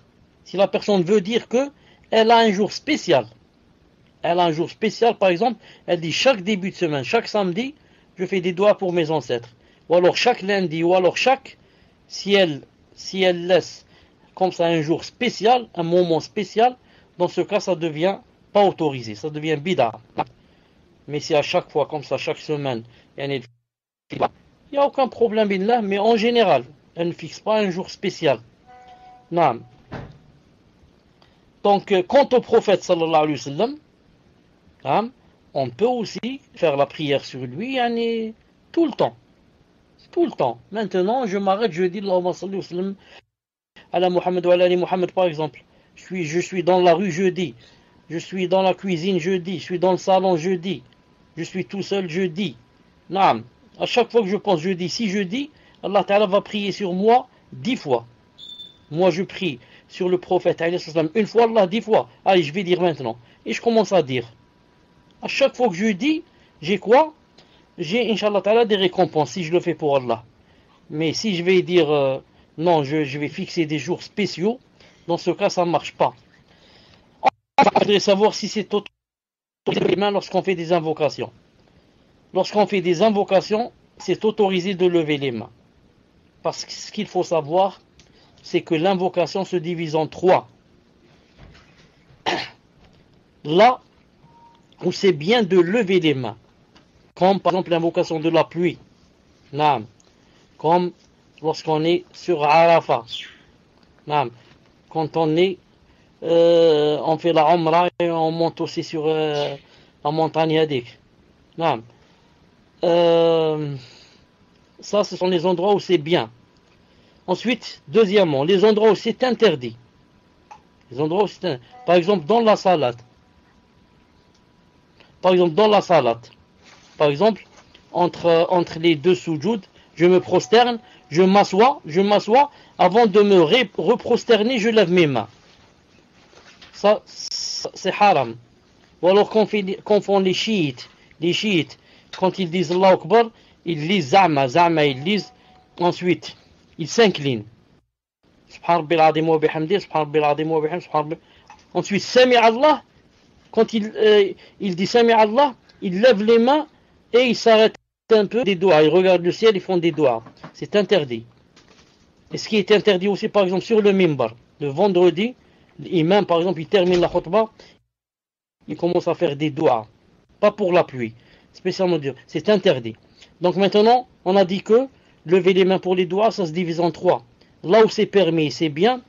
si la personne veut dire que elle a un jour spécial, par exemple, elle dit chaque début de semaine, chaque samedi, je fais des doigts pour mes ancêtres. Ou alors chaque lundi, ou alors si elle laisse comme ça un jour spécial, un moment spécial, dans ce cas, ça devient pas autorisé, ça devient bida. Mais si à chaque fois, comme ça, chaque semaine, il n'y a aucun problème, billah, mais en général, elle ne fixe pas un jour spécial. Non. Donc, quant au prophète, sallallahu alayhi wa sallam, on peut aussi faire la prière sur lui, tout le temps. Tout le temps. Maintenant, je m'arrête, je dis, Allahumma salli wa sallam, ala Muhammad wa ala ali Muhammad, par exemple. Je suis dans la rue, je dis. Je suis dans la cuisine, je dis. Je suis dans le salon, je dis. Je suis tout seul, je dis. Naam. À chaque fois que je pense, je dis. Si je dis, Allah Ta'ala va prier sur moi 10 fois. Moi, je prie sur le prophète, une fois, Allah 10 fois. Allez, je vais dire maintenant. Et je commence à dire. À chaque fois que je dis, j'ai quoi? J'ai, Inch'Allah Ta'ala, des récompenses si je le fais pour Allah. Mais si je vais dire, non, je vais fixer des jours spéciaux, dans ce cas, ça ne marche pas. Je voudrais savoir si c'est autorisé lorsqu'on fait des invocations. Lorsqu'on fait des invocations, c'est autorisé de lever les mains. Parce que ce qu'il faut savoir, c'est que l'invocation se divise en 3. Là où c'est bien de lever les mains, comme par exemple l'invocation de la pluie, comme lorsqu'on est sur Arafat, quand on fait la Umrah et on monte aussi sur la montagne Yadik. Ça, ce sont les endroits où c'est bien. Ensuite, deuxièmement, les endroits où c'est interdit. Les endroits où c'est par exemple dans la salade. Par exemple, entre les deux soujouds, je me prosterne, je m'assois, avant de me reprosterner, je lève mes mains. Ça c'est haram. Ou alors qu'on font les chiites, quand ils disent Allahu Akbar, ils lisent Zama, ils lisent, ensuite, ils s'inclinent. Ensuite, Sami Allah, quand il dit Sami Allah, il lève les mains et il s'arrête un peu des doigts, ils regardent le ciel, ils font des doigts. C'est interdit. Et ce qui est interdit aussi, par exemple, sur le mimbar, le vendredi, l'imam, par exemple, il termine la khutbah, il commence à faire des doigts. Pas pour la pluie, spécialement Dieu. C'est interdit. Donc maintenant, on a dit que lever les mains pour les doigts, ça se divise en 3. Là où c'est permis, c'est bien.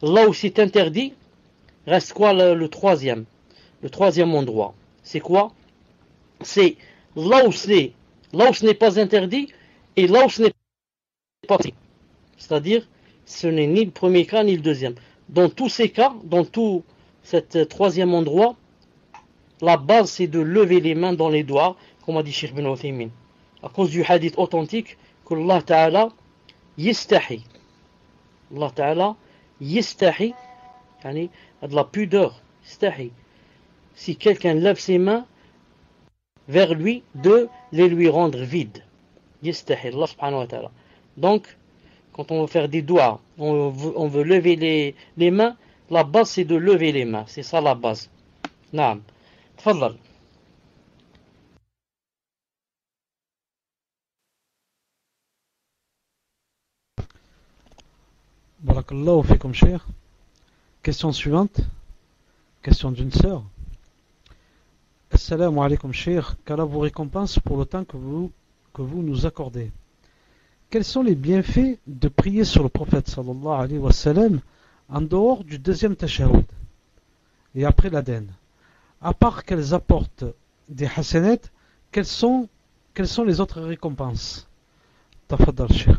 Là où c'est interdit, reste quoi le troisième? Le troisième endroit. C'est quoi? C'est là où ce n'est pas interdit et là où ce n'est pas interdit. C'est-à-dire, ce n'est ni le premier cas ni le deuxième. Dans tous ces cas, dans tout cet troisième endroit, la base c'est de lever les mains dans les doigts, comme a dit Cheikh Ibn Uthaymin. À cause du hadith authentique que Allah Ta'ala yistahi. Allah Ta'ala yistahi, a de la pudeur, yistahi. Si quelqu'un lève ses mains vers lui, de les lui rendre vides. Yistahi, Allah subhanahu wa ta'ala. Donc, quand on veut faire des doigts, on veut lever les mains, la base c'est de lever les mains. C'est ça la base. Naam. Tfadal. Barakallahu fikum cheikh. Question suivante. Question d'une sœur. Assalamu alaikum cheikh. Qu'Allah vous récompense pour le temps que vous nous accordez. Quels sont les bienfaits de prier sur le prophète sallallahu alayhi wa sallam en dehors du deuxième tashahhud et après l'adhan? À part qu'elles apportent des hasanat, quelles sont les autres récompenses? Tafadal cheikh.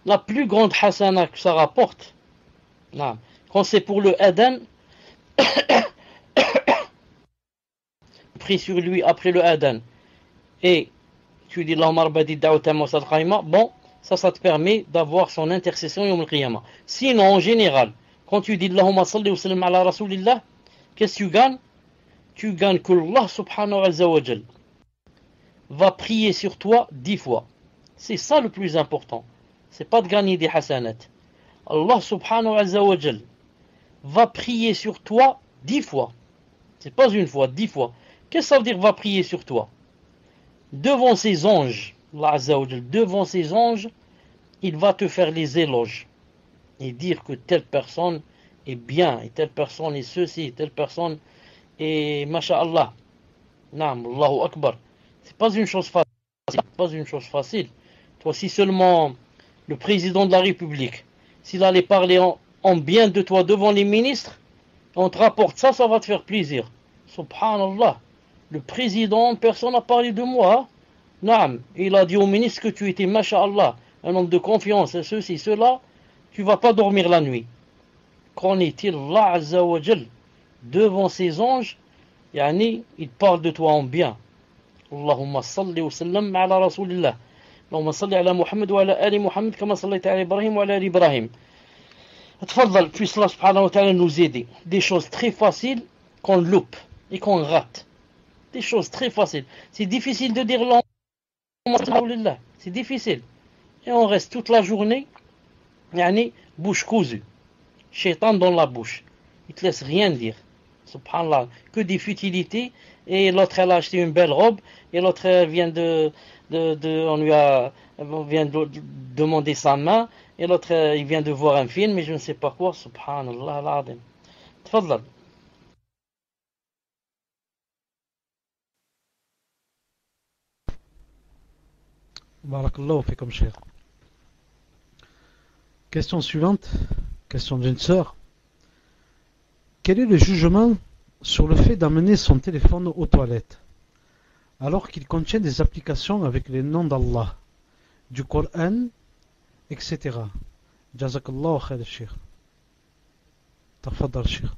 La plus grande hasana que ça rapporte, quand c'est pour le adhan, pries sur lui après le adhan, et tu dis Allahumma rabbadi da'wata wa sal qaima, bon, ça te permet d'avoir son intercession yawm al-qiyamah. Sinon, en général, quand tu dis Allahumma salli wa sallim ala rasulillah, qu'est-ce que tu gagnes? Tu gagnes que Allah subhanahu wa jal va prier sur toi 10 fois. C'est ça le plus important. C'est pas de gagner des hasanat. Allah subhanahu wa jal va prier sur toi 10 fois. C'est pas une fois, 10 fois. Qu'est-ce que ça veut dire va prier sur toi? Devant ses anges, Allah Azza wa Jal, devant ses anges, il va te faire les éloges et dire que telle personne est bien, et telle personne est ceci, et telle personne est masha'Allah. Naam, Allahu Akbar. C'est pas une chose facile. C'est pas une chose facile. Toi, si seulement le président de la République, s'il allait parler en bien de toi devant les ministres, on te rapporte ça, ça va te faire plaisir. Subhanallah. Le président, personne n'a parlé de moi. Naam. Il a dit au ministre que tu étais, masha'Allah, un homme de confiance, et ceci, cela, tu vas pas dormir la nuit. Qu'en est-il, Allah Azza wa Jal, devant ses anges, yani, il parle de toi en bien. Allahumma salli wa sallam ala rasulillah. Allahumma salli ala Muhammad wa ala ali Muhammad, kama sallaita ala Ibrahim wa ala ali Ibrahim. Tfaddal, puisse Allah subhanahu wa ta'ala nous aider. Des choses très faciles qu'on loupe et qu'on rate. Des choses très faciles. C'est difficile de dire l'Allah. C'est difficile. Et on reste toute la journée, yani, bouche cousue. Shaitan dans la bouche. Il te laisse rien dire. Subhanallah. Que des futilités. Et l'autre, elle a acheté une belle robe. Et l'autre, elle vient on vient de demander sa main. Et l'autre, il vient de voir un film. Mais je ne sais pas quoi. Subhanallah al-Azim. Tfaddal. Barakallahu fikum, cher. Question suivante, question d'une sœur. Quel est le jugement sur le fait d'amener son téléphone aux toilettes alors qu'il contient des applications avec les noms d'Allah, du Coran, etc. Jazakallahu khair, Cheikh. Tafaddal, Cheikh.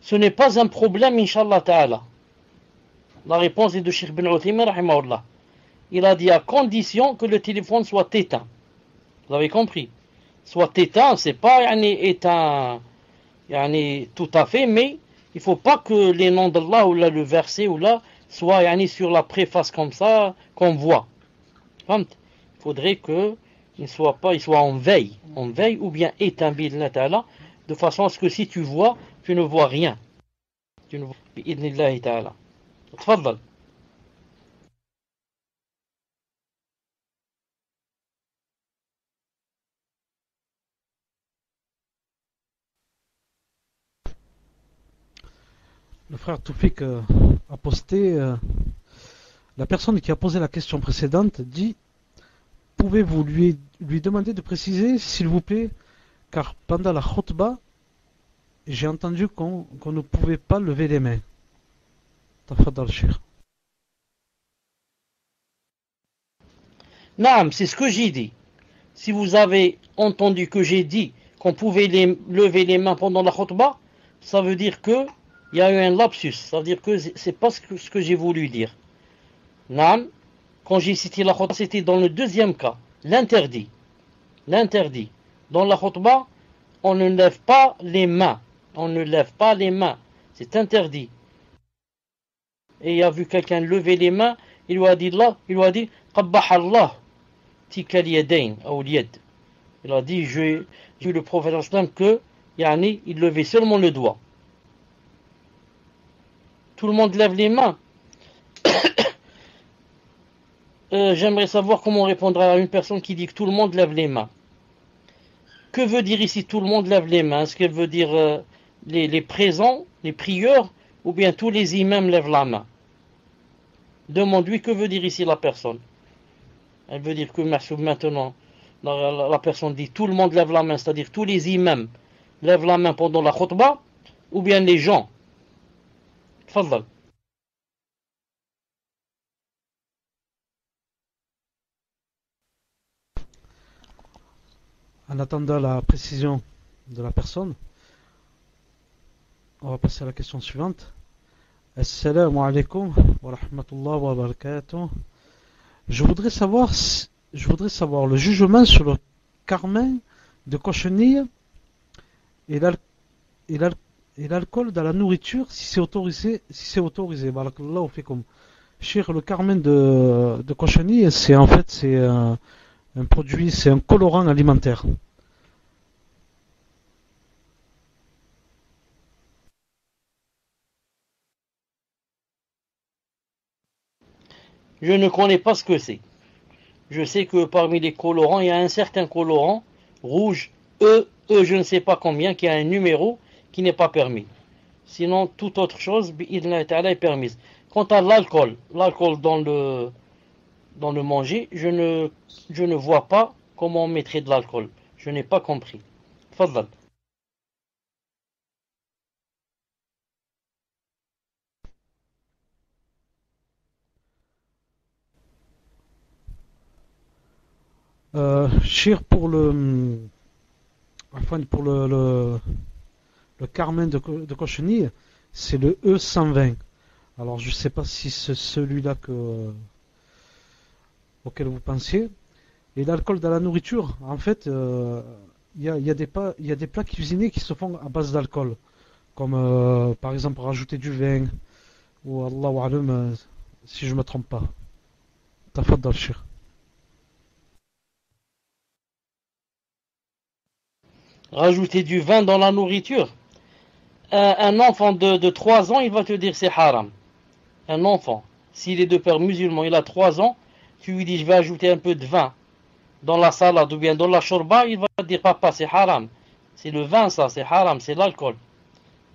Ce n'est pas un problème, Inch'Allah Ta'ala. La réponse est de Cheikh bin Uthaymin, rahimahullah. Il a dit à condition que le téléphone soit éteint. Vous avez compris? Soit éteint, c'est pas éteint tout à fait, mais il ne faut pas que les noms d'Allah ou là, le verset ou là soient sur la préface comme ça qu'on voit. Il faudrait qu'il soit en veille ou bien éteint de façon à ce que si tu vois, tu ne vois rien. Tu ne vois bi'idnillahi ta'ala. Tfaddal. Le frère Toufik a posté, la personne qui a posé la question précédente dit: pouvez-vous lui demander de préciser, s'il vous plaît, car pendant la khutbah, j'ai entendu qu'on ne pouvait pas lever les mains. Tafadal, Cheikh. Naam, c'est ce que j'ai dit. Si vous avez entendu que j'ai dit qu'on pouvait lever les mains pendant la khutbah, ça veut dire que il y a eu un lapsus. Ça veut dire que c'est pas ce que j'ai voulu dire. Naam, quand j'ai cité la khutbah, c'était dans le deuxième cas, l'interdit. L'interdit. Dans la khutbah, on ne lève pas les mains. On ne lève pas les mains. C'est interdit. Et il a vu quelqu'un lever les mains, il lui a dit Qabbah Allah tikal yadayn ou yad. Il a dit, j'ai vu le prophète sallam que il levait seulement le doigt. Tout le monde lève les mains. J'aimerais savoir comment répondre à une personne qui dit que tout le monde lève les mains. Que veut dire ici tout le monde lève les mains? Est-ce qu'elle veut dire les présents, les prieurs, ou bien tous les imams lèvent la main? Demande-lui que veut dire ici la personne. Elle veut dire que maintenant, la personne dit tout le monde lève la main, c'est-à-dire tous les imams lèvent la main pendant la khutbah, ou bien les gens. Tfaddal. En attendant la précision de la personne, On va passer à la question suivante. Assalamu alaikum wa rahmatullah wa barakatuh. Je voudrais savoir le jugement sur le carmin de cochenille et l'al- et l'al- et l'alcool dans la nourriture, si c'est autorisé. Barakallahu fikum. Cheikh, le carmen de cochenille, c'est un produit, c'est un colorant alimentaire. Je ne connais pas ce que c'est. Je sais que parmi les colorants, il y a un certain colorant rouge, je ne sais pas combien, qui a un numéro qui n'est pas permis. Sinon, toute autre chose, bi'idhnillahi ta'ala, est permise. Quant à l'alcool, l'alcool dans le manger, je ne vois pas comment on mettrait de l'alcool. Je n'ai pas compris. Fadal. Cheikh, pour le carmen de cochenille, c'est le E120. Alors, je ne sais pas si c'est celui-là auquel vous pensiez. Et l'alcool dans la nourriture, en fait, il y a des plats cuisinés qui se font à base d'alcool. Comme par exemple rajouter du vin, ou Allahu alam, si je ne me trompe pas. Tafaddal, Cheikh. Rajouter du vin dans la nourriture. Un enfant de 3 ans, il va te dire c'est haram. Un enfant, s'il est de père musulman, il a 3 ans, tu lui dis je vais ajouter un peu de vin dans la salade ou bien dans la shorba, il va te dire papa c'est haram. C'est le vin ça, c'est haram, c'est l'alcool.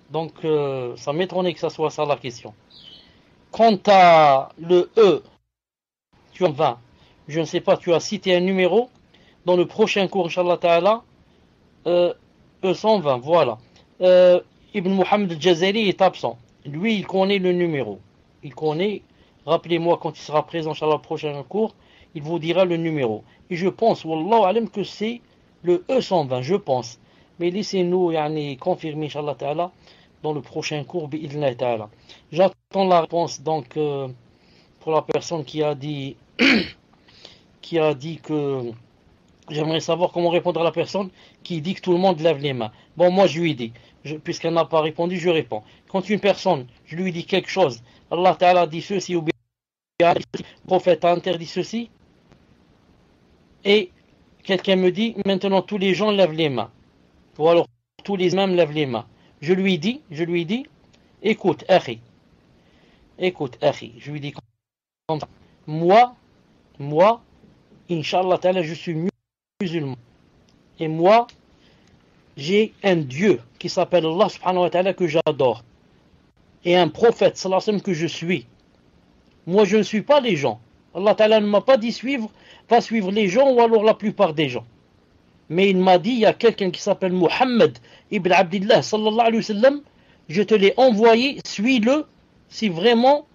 Donc ça m'étonnerait que ça soit ça la question. Quant à le E, tu as 20. Je ne sais pas, tu as cité un numéro. Dans le prochain cours, Inch'Allah Ta'ala, E120, voilà. Ibn Muhammad al-Jazari est absent. Lui, il connaît le numéro. Il connaît, rappelez-moi quand il sera présent, Inch'Allah, au prochain cours, il vous dira le numéro. Et je pense, Wallahu alam, que c'est le E120, je pense. Mais laissez-nous confirmer, Inch'Allah Ta'ala, dans le prochain cours, bi'idhnillah Ta'ala. J'attends la réponse, donc, pour la personne qui a dit que j'aimerais savoir comment répondre à la personne qui dit que tout le monde lève les mains. Bon, moi je lui dis, puisqu'elle n'a pas répondu, je réponds. Quand une personne, je lui dis quelque chose, Allah Ta'ala dit ceci ou bien le prophète a interdit ceci, et quelqu'un me dit, maintenant tous les gens lèvent les mains, ou alors tous les imams lèvent les mains. Je lui dis, écoute, akhi, je lui dis comme ça, moi, Inch'Allah Ta'ala, je suis musulman. Et moi, j'ai un Dieu qui s'appelle Allah subhanahu wa ta'ala que j'adore. Et un prophète sallallahu alayhi wa sallam que je suis. Moi, je ne suis pas les gens. Allah ta'ala ne m'a pas dit va suivre les gens ou alors la plupart des gens. Mais il m'a dit, il y a quelqu'un qui s'appelle Muhammad ibn Abdillah sallallahu alayhi wa sallam, je te l'ai envoyé, suis-le si vraiment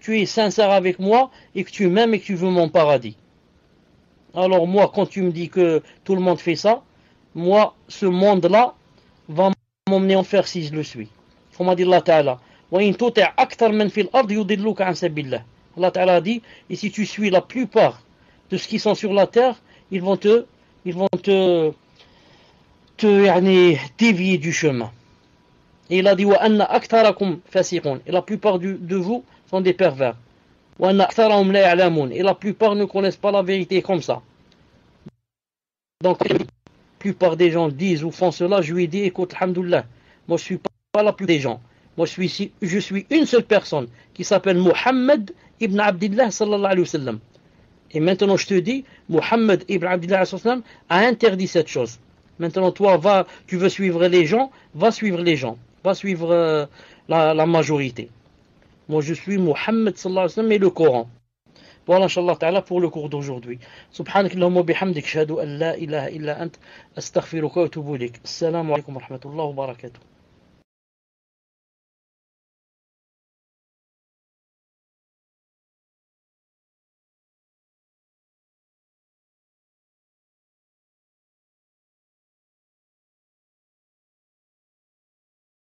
tu es sincère avec moi et que tu m'aimes et que tu veux mon paradis. Alors moi, quand tu me dis que tout le monde fait ça, moi, ce monde-là va m'emmener en enfer si je le suis. Comme a dit Allah Ta'ala, Allah Ta'ala dit, et si tu suis la plupart de ceux qui sont sur la terre, ils vont te dévier du chemin. Et il a dit, et la plupart de vous sont des pervers. Et la plupart ne connaissent pas la vérité comme ça. Donc, la plupart des gens disent ou font cela, je lui dis, écoute, alhamdoulilah, moi je suis pas la plupart des gens. Moi je suis une seule personne qui s'appelle Muhammad ibn Abdillah sallallahu alayhi wa sallam. Et maintenant je te dis, Muhammad ibn Abdillah sallallahu alayhi wa sallam a interdit cette chose. Maintenant toi, tu veux suivre les gens, va suivre les gens. Va suivre la majorité. Moi je suis Muhammad sallallahu alayhi wa sallam et le Coran. Voilà, Inch'Allah Ta'ala, pour le cours d'aujourd'hui. Subhanakallahumma bihamdik, shahadu an la ilaha illa ant, astaghfiruka wa atubu ilayk. Assalamu alaikum wa rahmatullahi wa barakatuh.